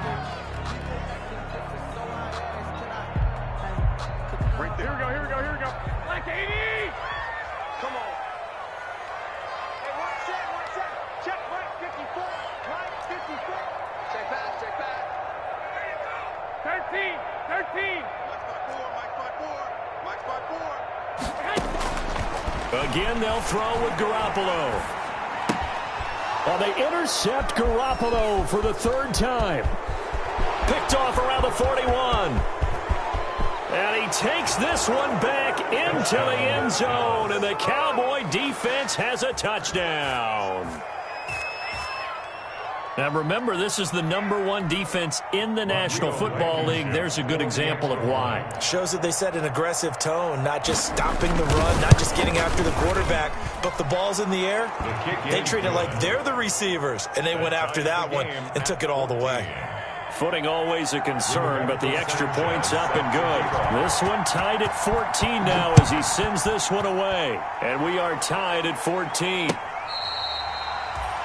[SPEAKER 10] Here we go. Like 80. Come on. Hey, one set. Check, Mike. 13.
[SPEAKER 9] Mike's by four.
[SPEAKER 5] Again, they'll throw with Garoppolo. Well, they intercept Garoppolo for the third time. Picked off around the 41. And he takes this one back into the end zone. And the Cowboy defense has a touchdown. Now, remember, this is the #1 defense in the National Football League. There's a good example of why.
[SPEAKER 7] Shows that they set an aggressive tone, not just stopping the run, not just getting after the quarterback, but the ball's in the air. They treat it like they're the receivers, and they went after that one and took it all the way.
[SPEAKER 5] Footing always a concern, but the extra point's up and good. This one tied at 14 now as he sends this one away. And we are tied at 14.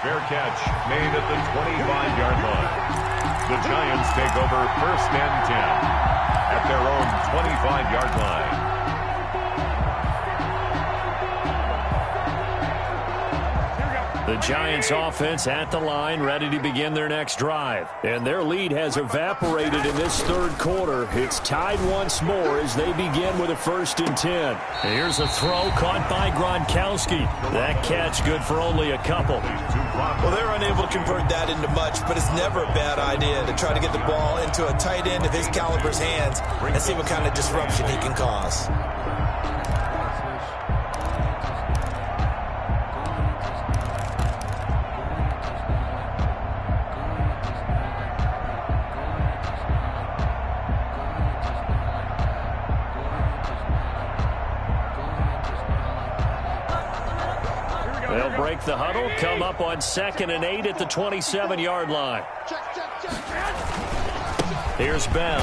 [SPEAKER 8] Fair catch made at the 25-yard line. The Giants take over 1st and 10 at their own 25-yard line.
[SPEAKER 5] The Giants offense at the line, ready to begin their next drive. And their lead has evaporated in this third quarter. It's tied once more as they begin with a 1st and 10. Here's a throw caught by Gronkowski. That catch good for only a couple.
[SPEAKER 7] Well, they're unable to convert that into much, but it's never a bad idea to try to get the ball into a tight end of his caliber's hands and see what kind of disruption he can cause.
[SPEAKER 5] They'll break the huddle, come up on 2nd and 8 at the 27-yard line. Here's Bell.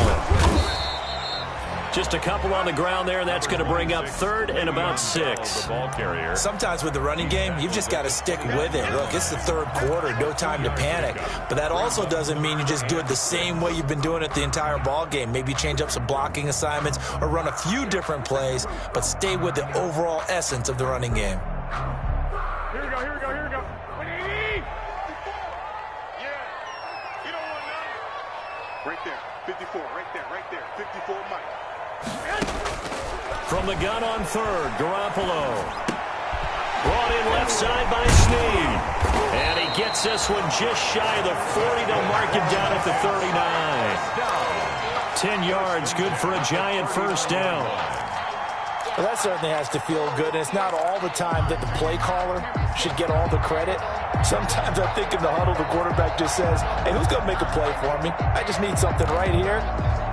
[SPEAKER 5] Just a couple on the ground there, and that's going to bring up 3rd and about 6.
[SPEAKER 7] Sometimes with the running game, you've just got to stick with it. Look, it's the third quarter, no time to panic. But that also doesn't mean you just do it the same way you've been doing it the entire ball game. Maybe change up some blocking assignments or run a few different plays, but stay with the overall essence of the running game.
[SPEAKER 10] Here we go. 180.
[SPEAKER 9] Yeah. You don't want none. Right there. 54. Right there. 54 Mike.
[SPEAKER 5] From the gun on 3rd, Garoppolo. Brought in left side by Snead. And he gets this one just shy of the 40. They'll mark him down at the 39. 10 yards, good for a Giant 1st down.
[SPEAKER 7] Well, that certainly has to feel good, and it's not all the time that the play caller should get all the credit. Sometimes I think in the huddle, the quarterback just says, hey, who's going to make a play for me? I just need something right here.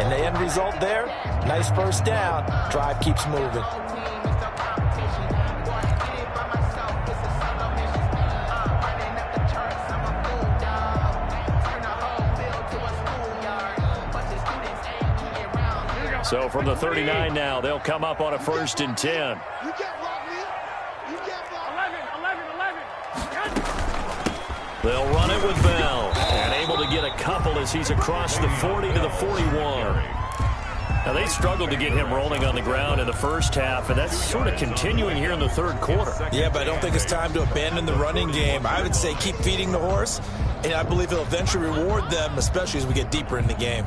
[SPEAKER 7] And the end result there, nice 1st down. Drive keeps moving.
[SPEAKER 5] So from the 39 now, they'll come up on a 1st and 10.
[SPEAKER 10] You can't block me. You can't block 11.
[SPEAKER 5] They'll run it with Bell. And able to get a couple as he's across the 40 to the 41. Now, they struggled to get him rolling on the ground in the first half, and that's sort of continuing here in the third quarter.
[SPEAKER 7] Yeah, but I don't think it's time to abandon the running game. I would say keep feeding the horse, and I believe he'll eventually reward them, especially as we get deeper in the game.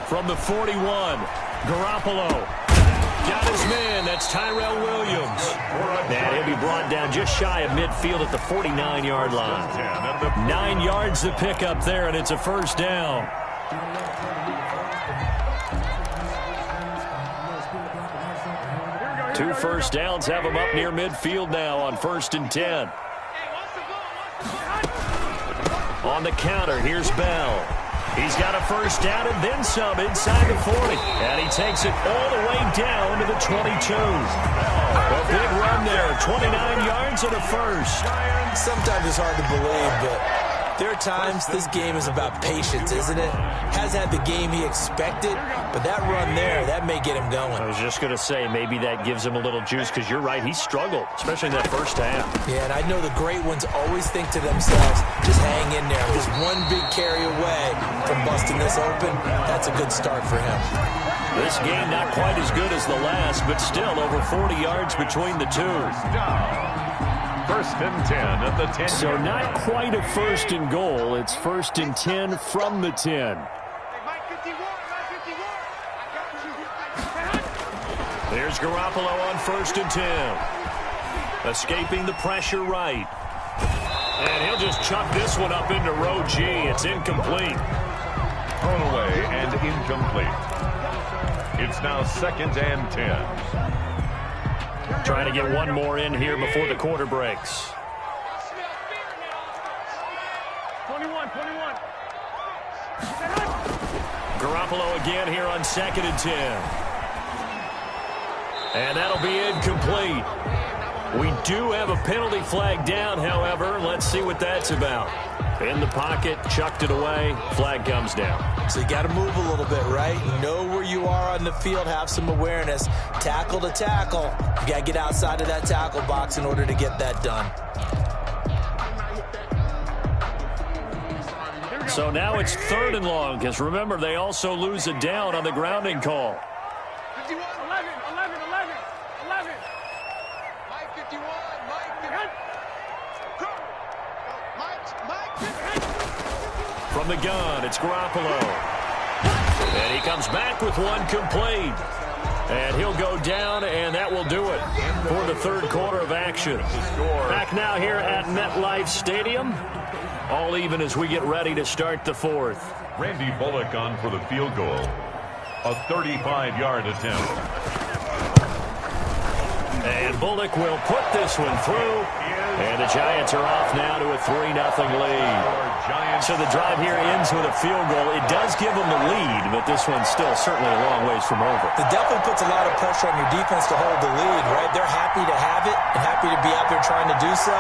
[SPEAKER 5] From the 41, Garoppolo. Got his man. That's Tyrell Williams. And he'll be brought down just shy of midfield at the 49-yard line. 9 yards to pick up there, and it's a 1st down. Two 1st downs have him up near midfield now on 1st and 10. On the counter, here's Bell. He's got a 1st down and then some inside the 40. And he takes it all the way down to the 22. A big run there, 29 yards and a 1st.
[SPEAKER 7] Sometimes it's hard to believe, but There are times this game is about patience, isn't it? Has had the game he expected, but that run there, that may get him going.
[SPEAKER 5] I was just going to say, maybe that gives him a little juice, because you're right, he struggled, especially in that first half.
[SPEAKER 7] Yeah, and I know the great ones always think to themselves, just hang in there. Just one big carry away from busting this open. That's a good start for him.
[SPEAKER 5] This game not quite as good as the last, but still over 40 yards between the two.
[SPEAKER 8] First and 10 at the 10.
[SPEAKER 5] So not quite a first and goal. It's first and 10 from the 10. There's Garoppolo on first and 10. Escaping the pressure right. And he'll just chuck this one up into row G. It's incomplete.
[SPEAKER 8] Thrown away and incomplete. It's now second and 10.
[SPEAKER 5] Trying to get one more in here before the quarter breaks.
[SPEAKER 10] 21.
[SPEAKER 5] Garoppolo again here on second and 10. And that'll be incomplete. We do have a penalty flag down, however. Let's see what that's about. In the pocket, chucked it away, flag comes down.
[SPEAKER 7] So you got to move a little bit, right? Know where you are on the field, have some awareness. Tackle to tackle. You got to get outside of that tackle box in order to get that done.
[SPEAKER 5] So now it's third and long, because remember, they also lose a down on the grounding call.
[SPEAKER 10] 11. Mike 51,
[SPEAKER 5] From the gun, it's Garoppolo. And he comes back with one complete. And he'll go down, and that will do it for the third quarter of action. Back now here at MetLife Stadium. All even as we get ready to start the fourth.
[SPEAKER 8] Randy Bullock on for the field goal. A 35-yard attempt.
[SPEAKER 5] And Bullock will put this one through. And the Giants are off now to a 3-0 lead. So the drive here ends with a field goal. It does give them the lead, but this one's still certainly a long ways from over.
[SPEAKER 7] It definitely puts a lot of pressure on your defense to hold the lead, right? They're happy to have it and happy to be out there trying to do so.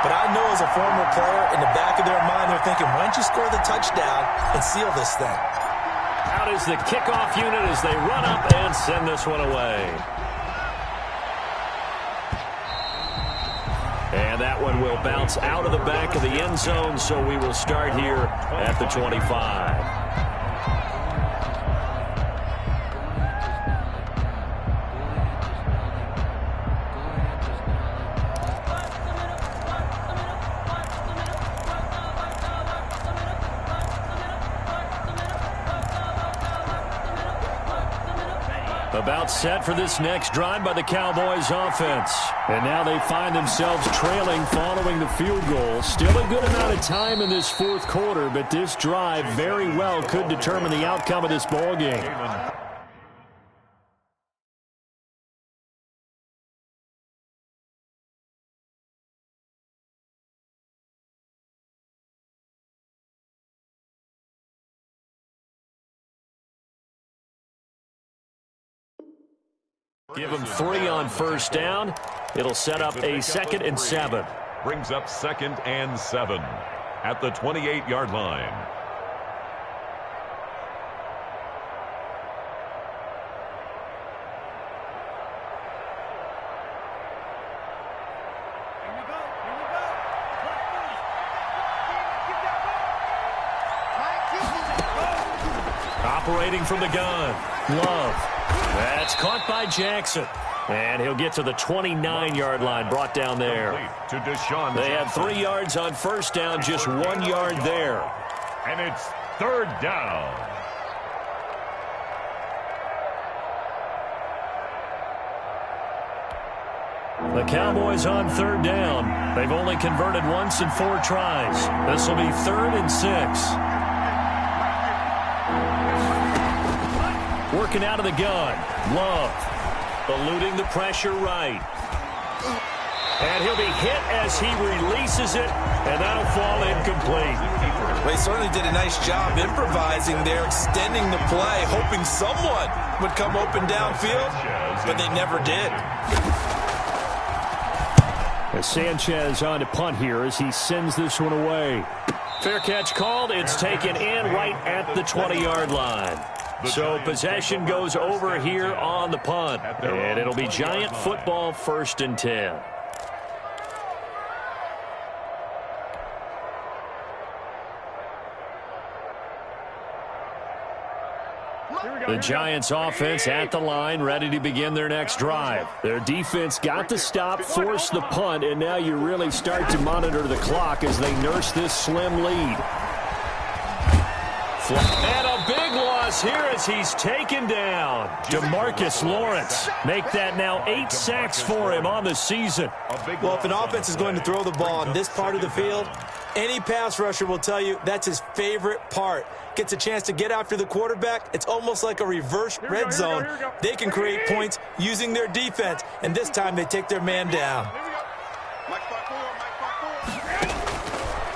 [SPEAKER 7] But I know as a former player, in the back of their mind, they're thinking, why don't you score the touchdown and seal this thing?
[SPEAKER 5] Out is the kickoff unit as they run up and send this one away. And that one will bounce out of the back of the end zone, so we will start here at the 25. About set for this next drive by the Cowboys offense. And now they find themselves trailing following the field goal. Still a good amount of time in this fourth quarter, but this drive very well could determine the outcome of this ball game. Give them 3 on first down. It'll set up a 2nd and 7.
[SPEAKER 8] Brings up 2nd and 7 at the 28-yard line.
[SPEAKER 5] Operating from the gun. Love. That's caught by Jackson. And he'll get to the 29-yard line, brought down there. They had 3 yards on first down, just 1 yard there.
[SPEAKER 8] And it's third down.
[SPEAKER 5] The Cowboys on third down. They've only converted once in 4 tries. This will be 3rd and 6. Working out of the gun. Love. Eluding the pressure right. And he'll be hit as he releases it, and that'll fall incomplete.
[SPEAKER 7] Well, he certainly did a nice job improvising there, extending the play, hoping someone would come open downfield, but they never did.
[SPEAKER 5] As Sanchez on to punt here as he sends this one away. Fair catch called. It's taken in right at the 20-yard line. So possession goes over here on the punt. And it'll be Giant football, 1st and 10. The Giants offense at the line, ready to begin their next drive. Their defense got the stop, forced the punt, and now you really start to monitor the clock as they nurse this slim lead. And a big loss here as he's taken down. DeMarcus Lawrence. Make that now 8 sacks for him on the season.
[SPEAKER 7] Well, if an offense is going to throw the ball on this part of the field, any pass rusher will tell you that's his favorite part. Gets a chance to get after the quarterback. It's almost like a reverse red zone. They can create points using their defense, and this time they take their man down.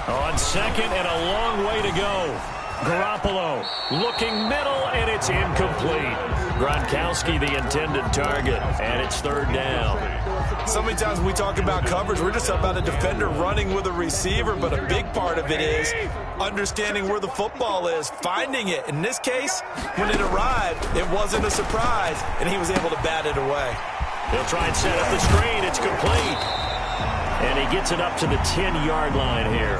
[SPEAKER 5] On second and a long way to go. Garoppolo looking middle, and it's incomplete. Gronkowski the intended target, and it's 3rd down.
[SPEAKER 7] So many times when we talk about coverage, we're just about a defender running with a receiver, but a big part of it is understanding where the football is, finding it. In this case, when it arrived, it wasn't a surprise, and he was able to bat it away.
[SPEAKER 5] They'll try and set up the screen. It's complete. And he gets it up to the 10-yard line here.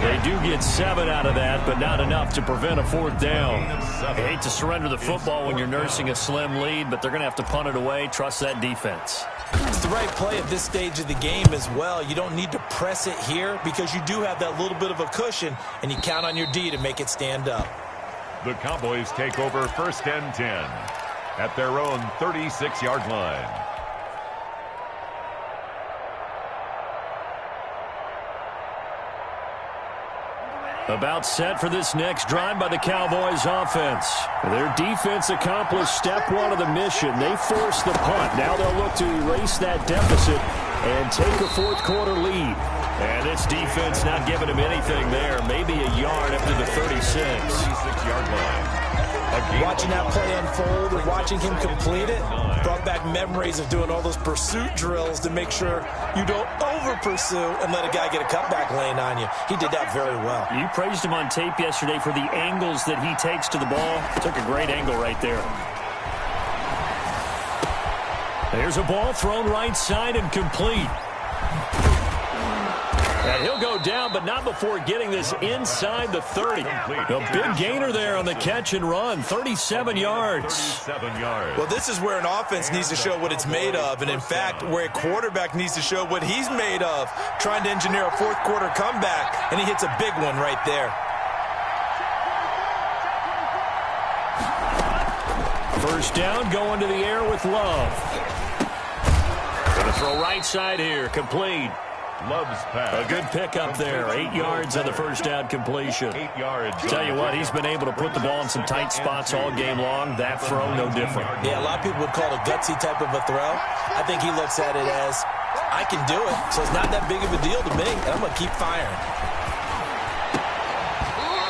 [SPEAKER 5] They do get 7 out of that, but not enough to prevent a 4th down. I hate to surrender the football when you're nursing a slim lead, but they're going to have to punt it away. Trust that defense.
[SPEAKER 7] It's the right play at this stage of the game as well. You don't need to press it here because you do have that little bit of a cushion, and you count on your D to make it stand up.
[SPEAKER 8] The Cowboys take over 1st and 10 at their own 36-yard line.
[SPEAKER 5] About set for this next drive by the Cowboys offense. Their defense accomplished step 1 of the mission. They forced the punt. Now they'll look to erase that deficit and take a 4th quarter lead. And this defense not giving him anything there. Maybe a yard up to the 36-yard line.
[SPEAKER 7] Watching that play unfold and watching him complete it brought back memories of doing all those pursuit drills to make sure you don't over-pursue and let a guy get a cutback lane on you. He did that very well.
[SPEAKER 5] You praised him on tape yesterday for the angles that he takes to the ball. Took a great angle right there. There's a ball thrown right side and complete. And he'll go down, but not before getting this inside the 30. A big gainer there on the catch and run, 37 yards.
[SPEAKER 7] Well, this is where an offense needs to show what it's made of, and in fact, where a quarterback needs to show what he's made of, trying to engineer a 4th quarter comeback, and he hits a big one right there.
[SPEAKER 5] First down, going to the air with Love. Going to throw right side here, complete.
[SPEAKER 8] Love's pass.
[SPEAKER 5] A good pickup there. 8 yards on the first down completion.
[SPEAKER 8] 8 yards.
[SPEAKER 5] Tell you what, he's been able to put the ball in some tight spots all game long. That throw, no different.
[SPEAKER 7] Yeah, a lot of people would call it a gutsy type of a throw. I think he looks at it as, I can do it, so it's not that big of a deal to me, and I'm going to keep firing.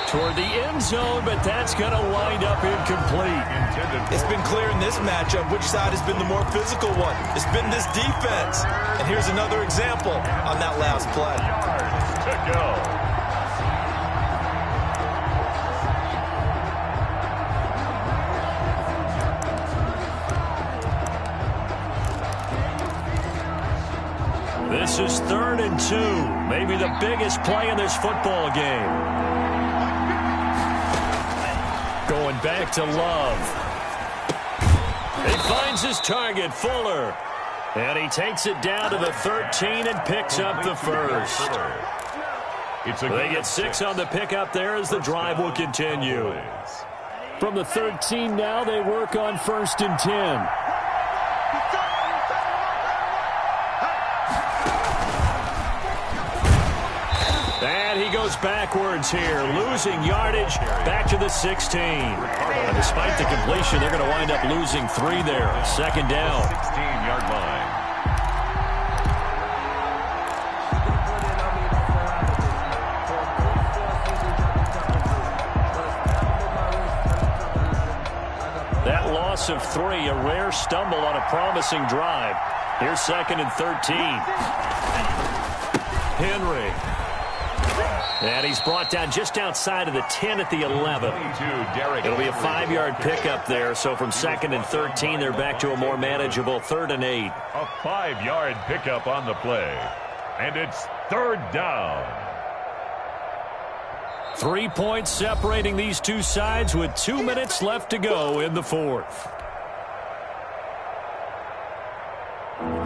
[SPEAKER 5] Toward the end zone, but that's going to wind up incomplete.
[SPEAKER 7] It's been clear in this matchup which side has been the more physical one. It's been this defense. And here's another example on that last play.
[SPEAKER 8] To go.
[SPEAKER 5] This is 3rd and 2. Maybe the biggest play in this football game. Going back to Love. He finds his target, Fuller. And he takes it down to the 13 and picks up the first. They get 6 on the pickup there as the drive will continue. From the 13 now, they work on 1st and 10. He goes backwards here, losing yardage back to the 16. And despite the completion, they're going to wind up losing 3 there. 2nd down.
[SPEAKER 8] 16-yard line.
[SPEAKER 5] That loss of 3, a rare stumble on a promising drive. Here's 2nd and 13. Henry. And he's brought down just outside of the 10 at the 11. It'll be a 5-yard pickup there. So from 2nd and 13, they're back to a more manageable 3rd and 8.
[SPEAKER 8] A 5-yard pickup on the play. And it's 3rd down.
[SPEAKER 5] 3 points separating these two sides with 2 minutes left to go in the 4th.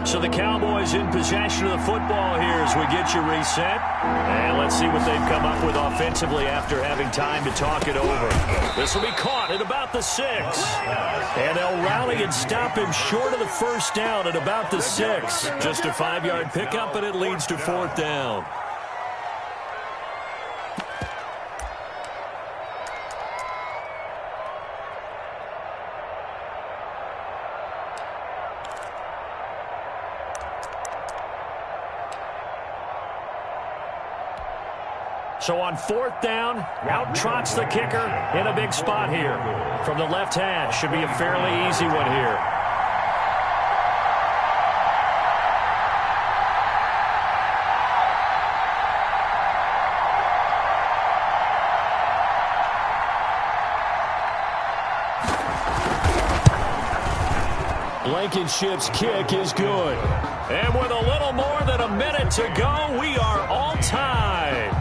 [SPEAKER 5] So the Cowboys in possession of the football here as we get you reset. And let's see what they've come up with offensively after having time to talk it over. This will be caught at about the 6. And they'll rally and stop him short of the 1st down at about the 6. Just a 5-yard pickup, and it leads to 4th down. So on 4th down, out trots the kicker in a big spot here. From the left hash, should be a fairly easy one here. Blankenship's kick is good. And with a little more than a minute to go, we are all tied.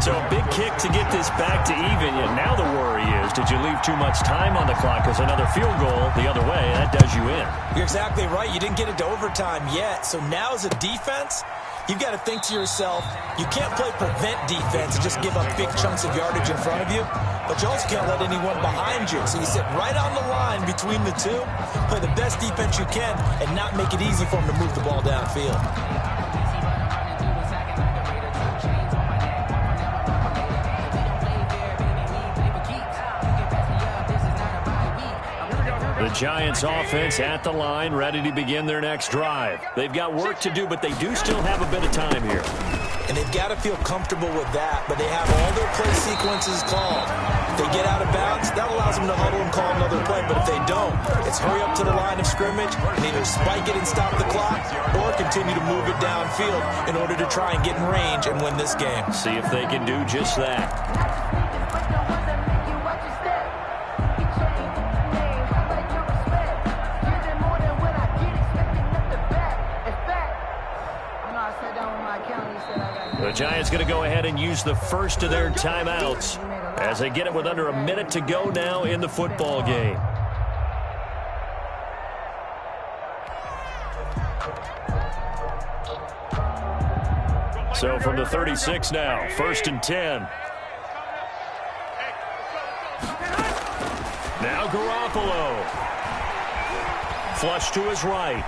[SPEAKER 5] So a big kick to get this back to even. And now the worry is, did you leave too much time on the clock? Because another field goal the other way, that does you in.
[SPEAKER 7] You're exactly right. You didn't get into overtime yet. So now as a defense, you've got to think to yourself, you can't play prevent defense and just give up big chunks of yardage in front of you. But you also can't let anyone behind you. So you sit right on the line between the two, play the best defense you can, and not make it easy for them to move the ball downfield.
[SPEAKER 5] The Giants offense at the line, ready to begin their next drive. They've got work to do, but they do still have a bit of time here.
[SPEAKER 7] And they've got to feel comfortable with that, but they have all their play sequences called. If they get out of bounds, that allows them to huddle and call another play, but if they don't, it's hurry up to the line of scrimmage and either spike it and stop the clock or continue to move it downfield in order to try and get in range and win this game.
[SPEAKER 5] See if they can do just that. The Giants going to go ahead and use the first of their timeouts as they get it with under a minute to go now in the football game. So from the 36 now, 1st and 10. Now Garoppolo. Flush to his right.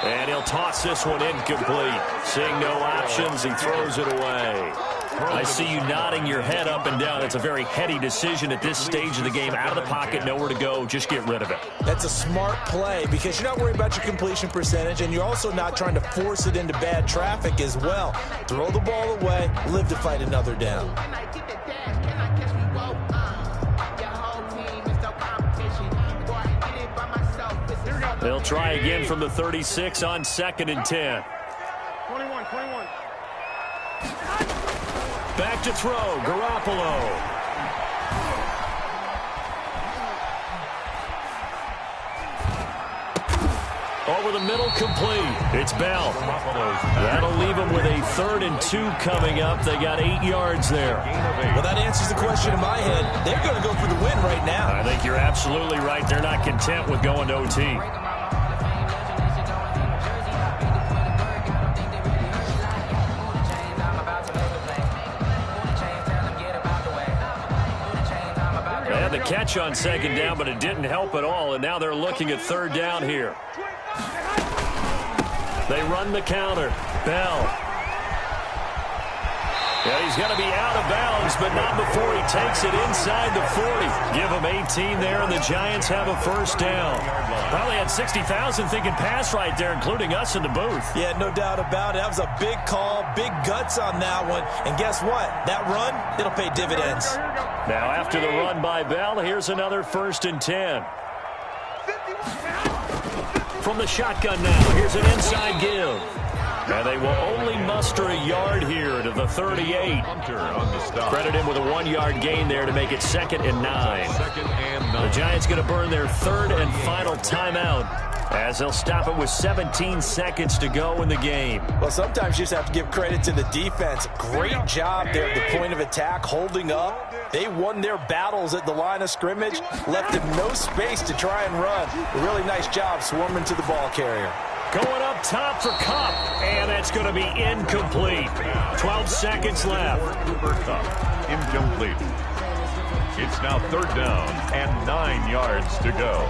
[SPEAKER 5] And he'll toss this one incomplete. Seeing no options, he throws it away. I see you nodding your head up and down. It's a very heady decision at this stage of the game. Out of the pocket, nowhere to go. Just get rid of it.
[SPEAKER 7] That's a smart play because you're not worried about your completion percentage, and you're also not trying to force it into bad traffic as well. Throw the ball away, live to fight another down.
[SPEAKER 5] They'll try again from the 36 on 2nd and 10.
[SPEAKER 10] 21.
[SPEAKER 5] Back to throw, Garoppolo. Over the middle, complete. It's Bell. That'll leave them with a 3rd and 2 coming up. They got 8 yards there.
[SPEAKER 7] Well, that answers the question in my head. They're going to go for the win right now.
[SPEAKER 5] I think you're absolutely right. They're not content with going to OT. The catch on 2nd down, but it didn't help at all, and now they're looking at 3rd down here. They run the counter. Bell. Yeah, he's going to be out of bounds, but not before he takes it inside the 40. Give him 18 there, and the Giants have a 1st down. Probably had 60,000 thinking pass right there, including us in the booth.
[SPEAKER 7] Yeah, no doubt about it. That was a big call, big guts on that one. And guess what? That run, it'll pay dividends.
[SPEAKER 5] Now, after the run by Bell, here's another 1st and 10. From the shotgun now, here's an inside give. And they will only muster a yard here to the 38.
[SPEAKER 8] Hunter on the stop.
[SPEAKER 5] Credit him with a 1-yard gain there to make it 2nd and 9. The Giants going to burn their 3rd and final timeout as they'll stop it with 17 seconds to go in the game.
[SPEAKER 7] Well, sometimes you just have to give credit to the defense. Great job there at the point of attack, holding up. They won their battles at the line of scrimmage, left them no space to try and run. A really nice job swarming to the ball carrier.
[SPEAKER 5] Going up top for Cup, and that's going to be incomplete. 12 seconds left.
[SPEAKER 8] Cooper Cup, incomplete. It's now 3rd down and 9 yards to go.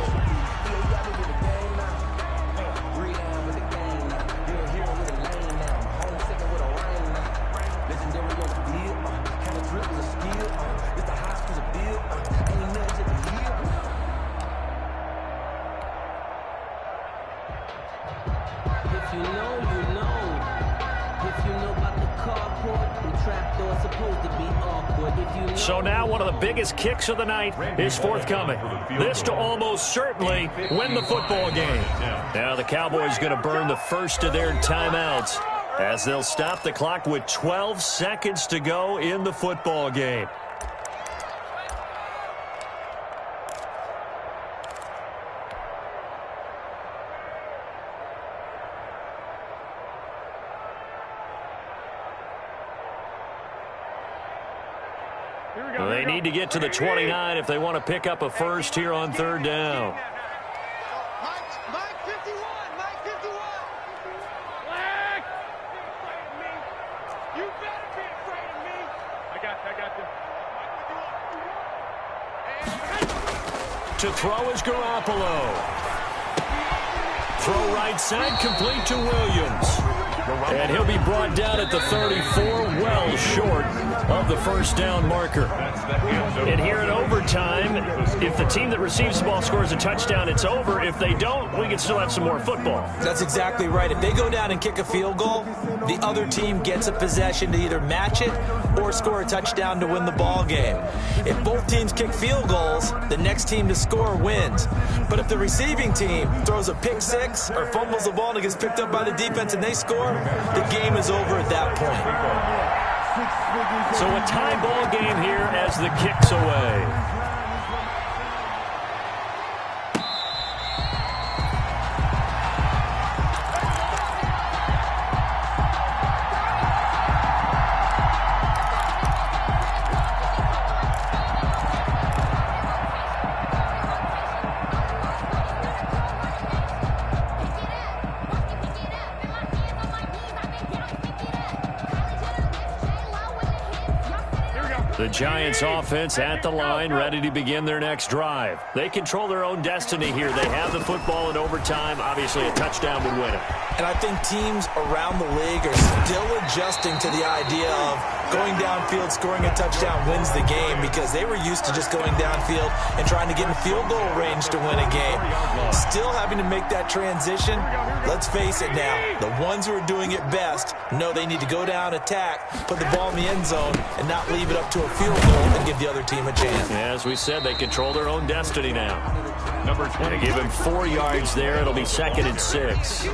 [SPEAKER 5] So now one of the biggest kicks of the night is forthcoming. This to almost certainly win the football game. Now the Cowboys going to burn the first of their timeouts as they'll stop the clock with 12 seconds to go in the football game. They need to get to the 29 if they want to pick up a first here on 3rd down.
[SPEAKER 10] Mike 51, Mike 51. Black. You better be afraid of me. I got you.
[SPEAKER 5] To throw is Garoppolo. Throw right side, complete to Williams. And he'll be brought down at the 34, well short of the first down marker. And here in overtime, if the team that receives the ball scores a touchdown, it's over. If they don't, we can still have some more football.
[SPEAKER 7] That's exactly right. If they go down and kick a field goal, the other team gets a possession to either match it or score a touchdown to win the ball game. If both teams kick field goals, the next team to score wins. But if the receiving team throws a pick six or fumbles the ball and it gets picked up by the defense and they score, the game is over at that point.
[SPEAKER 5] So a tie ball game here as the kick's away. The Giants offense at the line, ready to begin their next drive. They control their own destiny here. They have the football in overtime. Obviously, a touchdown would win it.
[SPEAKER 7] And I think teams around the league are still adjusting to the idea of going downfield, scoring a touchdown wins the game, because they were used to just going downfield and trying to get in field goal range to win a game. Still having to make that transition. Let's face it now, the ones who are doing it best know they need to go down, attack, put the ball in the end zone, and not leave it up to a field goal and give the other team a chance.
[SPEAKER 5] As we said, they control their own destiny now. They give him 4 yards there. It'll be 2nd and 6.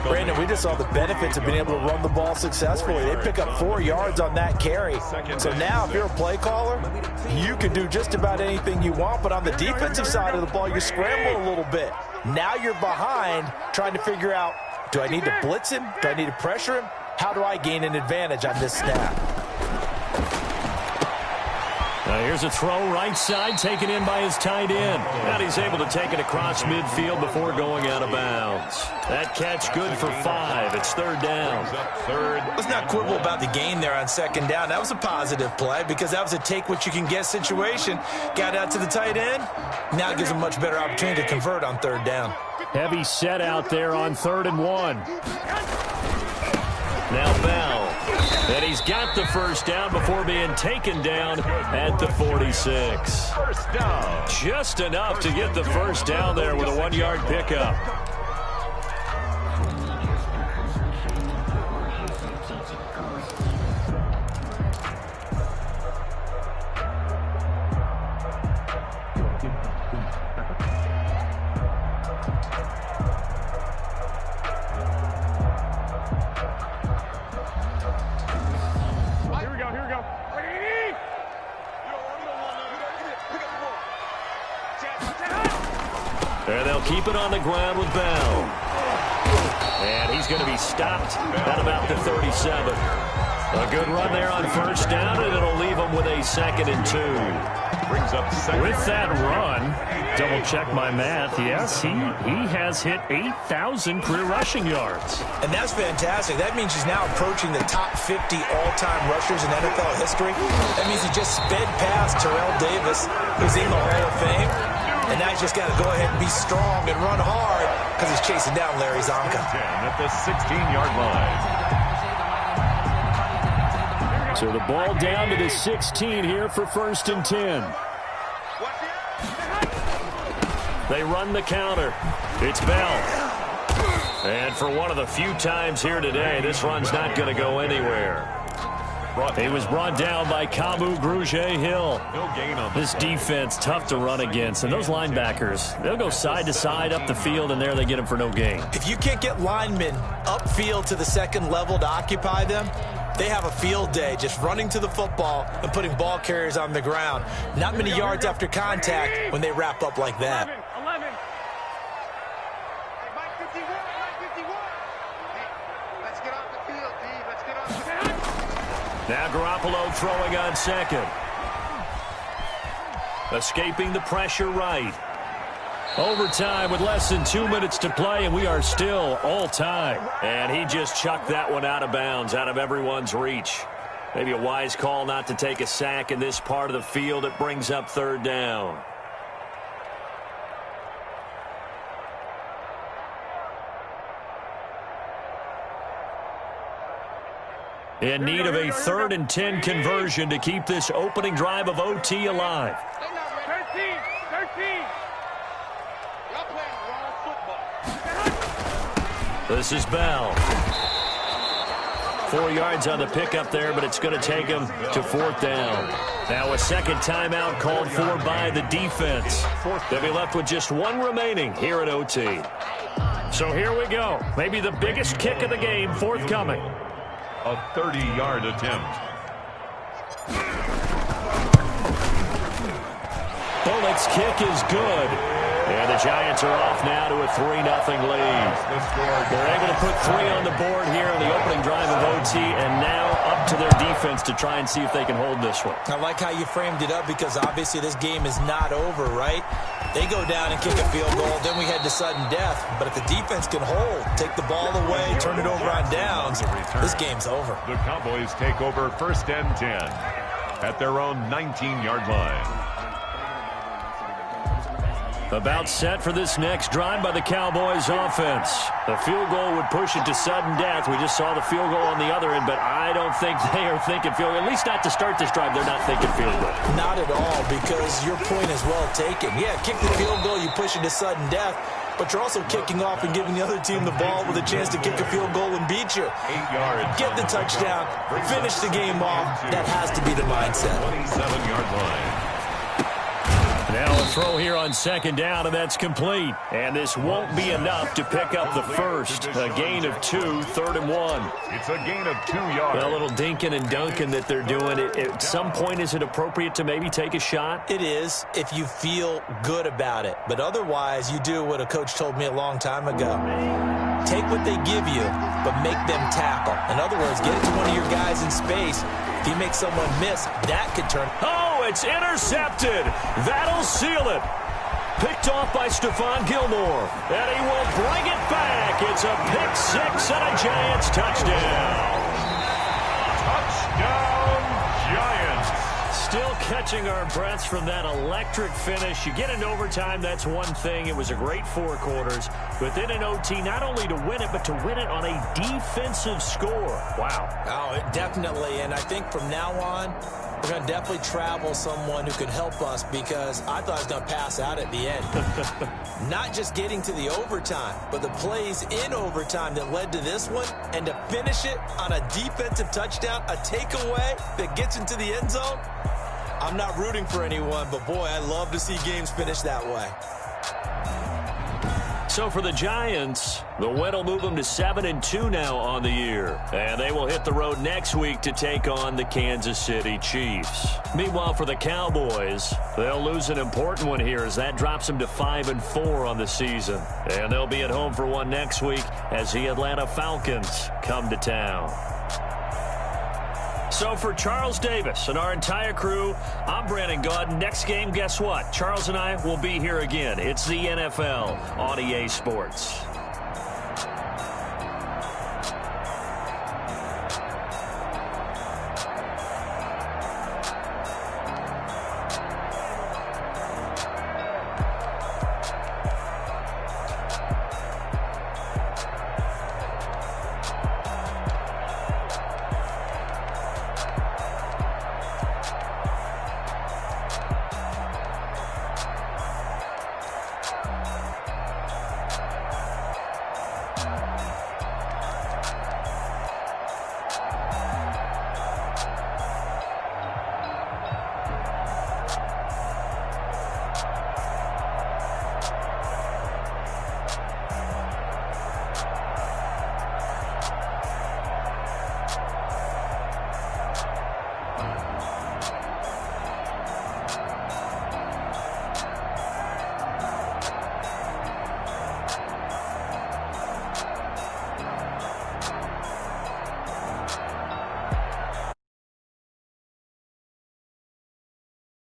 [SPEAKER 7] Brandon, we just saw the benefits of being able to run the ball successfully. They pick up 4 yards on that carry. So now if you're a play caller, you can do just about anything you want, but on the defensive side of the ball, you scramble a little bit. Now you're behind trying to figure out, do I need to blitz him? Do I need to pressure him? How do I gain an advantage on this snap?
[SPEAKER 5] Now here's a throw right side, taken in by his tight end. And he's able to take it across midfield before going out of bounds. That catch good for 5. It's 3rd down.
[SPEAKER 7] Let's not quibble about the gain there on 2nd down. That was a positive play because that was a take-what-you-can-get situation. Got out to the tight end. Now it gives him a much better opportunity to convert on 3rd down.
[SPEAKER 5] Heavy set out there on 3rd and 1. Now Bell. And he's got the first down before being taken down at the 46.
[SPEAKER 8] First down.
[SPEAKER 5] Just enough to get the first down there with a 1-yard pickup. And they'll keep it on the ground with Bell. And he's going to be stopped at about the 37. A good run there on first down, and it'll leave him with a 2nd and 2.
[SPEAKER 8] Brings up second.
[SPEAKER 11] With that run, double-check my math, yes, he has hit 8,000 career rushing yards.
[SPEAKER 7] And that's fantastic. That means he's now approaching the top 50 all-time rushers in NFL history. That means he just sped past Terrell Davis, who's in the Hall of Fame. And now he's just got to go ahead and be strong and run hard because he's chasing down Larry Zonka.
[SPEAKER 8] 10 at the 16-yard line.
[SPEAKER 5] So the ball down to the 16 here for 1st and 10. They run the counter. It's Bell. And for one of the few times here today, this run's not going to go anywhere. He was brought down by Kamu Grugier-Hill.
[SPEAKER 8] No gain on
[SPEAKER 5] this defense, tough to run against. And those linebackers, they'll go side to side up the field, and there they get him for no gain.
[SPEAKER 7] If you can't get linemen upfield to the 2nd level to occupy them, they have a field day just running to the football and putting ball carriers on the ground. Not many yards after contact when they wrap up like that.
[SPEAKER 10] 11. Hey, Mike 51, Mike 51. Hey, let's get off the field, D. Let's get off the field.
[SPEAKER 5] Now Garoppolo throwing on 2nd. Escaping the pressure right. Overtime with less than 2 minutes to play, and we are still all time. And he just chucked that one out of bounds, out of everyone's reach. Maybe a wise call not to take a sack in this part of the field. It brings up 3rd down. In need of a 3rd and 10 conversion to keep this opening drive of OT alive.
[SPEAKER 10] 13.
[SPEAKER 5] This is Bell. 4 yards on the pickup there, but it's going to take him to 4th down. Now a 2nd timeout called for by the defense. They'll be left with just 1 remaining here at OT. So here we go. Maybe the biggest kick of the game forthcoming.
[SPEAKER 8] A 30-yard attempt.
[SPEAKER 5] Bullock's kick is good. And the Giants are off now to a 3-0 lead. They're able to put 3 on the board here on the opening drive of OT, and now up to their defense to try and see if they can hold this one.
[SPEAKER 7] I like how you framed it up because obviously this game is not over, right? They go down and kick a field goal, then we head to sudden death. But if the defense can hold, take the ball away, turn it over on downs, this game's over.
[SPEAKER 8] The Cowboys take over 1st and 10 at their own 19-yard line.
[SPEAKER 5] About set for this next drive by the Cowboys offense. The field goal would push it to sudden death. We just saw the field goal on the other end, but I don't think they are thinking field goal. At least not to start this drive. They're not thinking field goal.
[SPEAKER 7] Not at all, because your point is well taken. Yeah, kick the field goal, you push it to sudden death, but you're also kicking off and giving the other team the ball with a chance to kick a field goal and beat you.
[SPEAKER 8] 8 yards.
[SPEAKER 7] Get the touchdown, finish the game off. That has to be the mindset.
[SPEAKER 8] 27-yard line.
[SPEAKER 5] Now a throw here on 2nd down, and that's complete. And this won't be enough to pick up the first. A gain of 2, 3rd and 1.
[SPEAKER 8] It's a gain of 2 yards.
[SPEAKER 5] A little dinking and dunking that they're doing. At some point, is it appropriate to maybe take a shot?
[SPEAKER 7] It is, if you feel good about it. But otherwise, you do what a coach told me a long time ago. Take what they give you, but make them tackle. In other words, get it to one of your guys in space. If you make someone miss, that could turn.
[SPEAKER 5] Oh, it's intercepted. That'll seal it. Picked off by Stephon Gilmore. And he will bring it back. It's a pick 6 and a Giants touchdown.
[SPEAKER 8] Touchdown, Giants.
[SPEAKER 5] Still catching our breaths from that electric finish. You get into overtime, that's one thing. It was a great 4 quarters. But then in OT, not only to win it, but to win it on a defensive score. Wow.
[SPEAKER 7] Oh, definitely. And I think from now on, we're going to definitely travel someone who can help us, because I thought I was going to pass out at the end. Not just getting to the overtime, but the plays in overtime that led to this one, and to finish it on a defensive touchdown, a takeaway that gets into the end zone. I'm not rooting for anyone, but boy, I love to see games finish that way.
[SPEAKER 5] So for the Giants, the win will move them to 7-2 now on the year. And they will hit the road next week to take on the Kansas City Chiefs. Meanwhile, for the Cowboys, they'll lose an important one here as that drops them to 5-4 on the season. And they'll be at home for one next week as the Atlanta Falcons come to town. So for Charles Davis and our entire crew, I'm Brandon Gaudin. Next game, guess what? Charles and I will be here again. It's the NFL on EA Sports.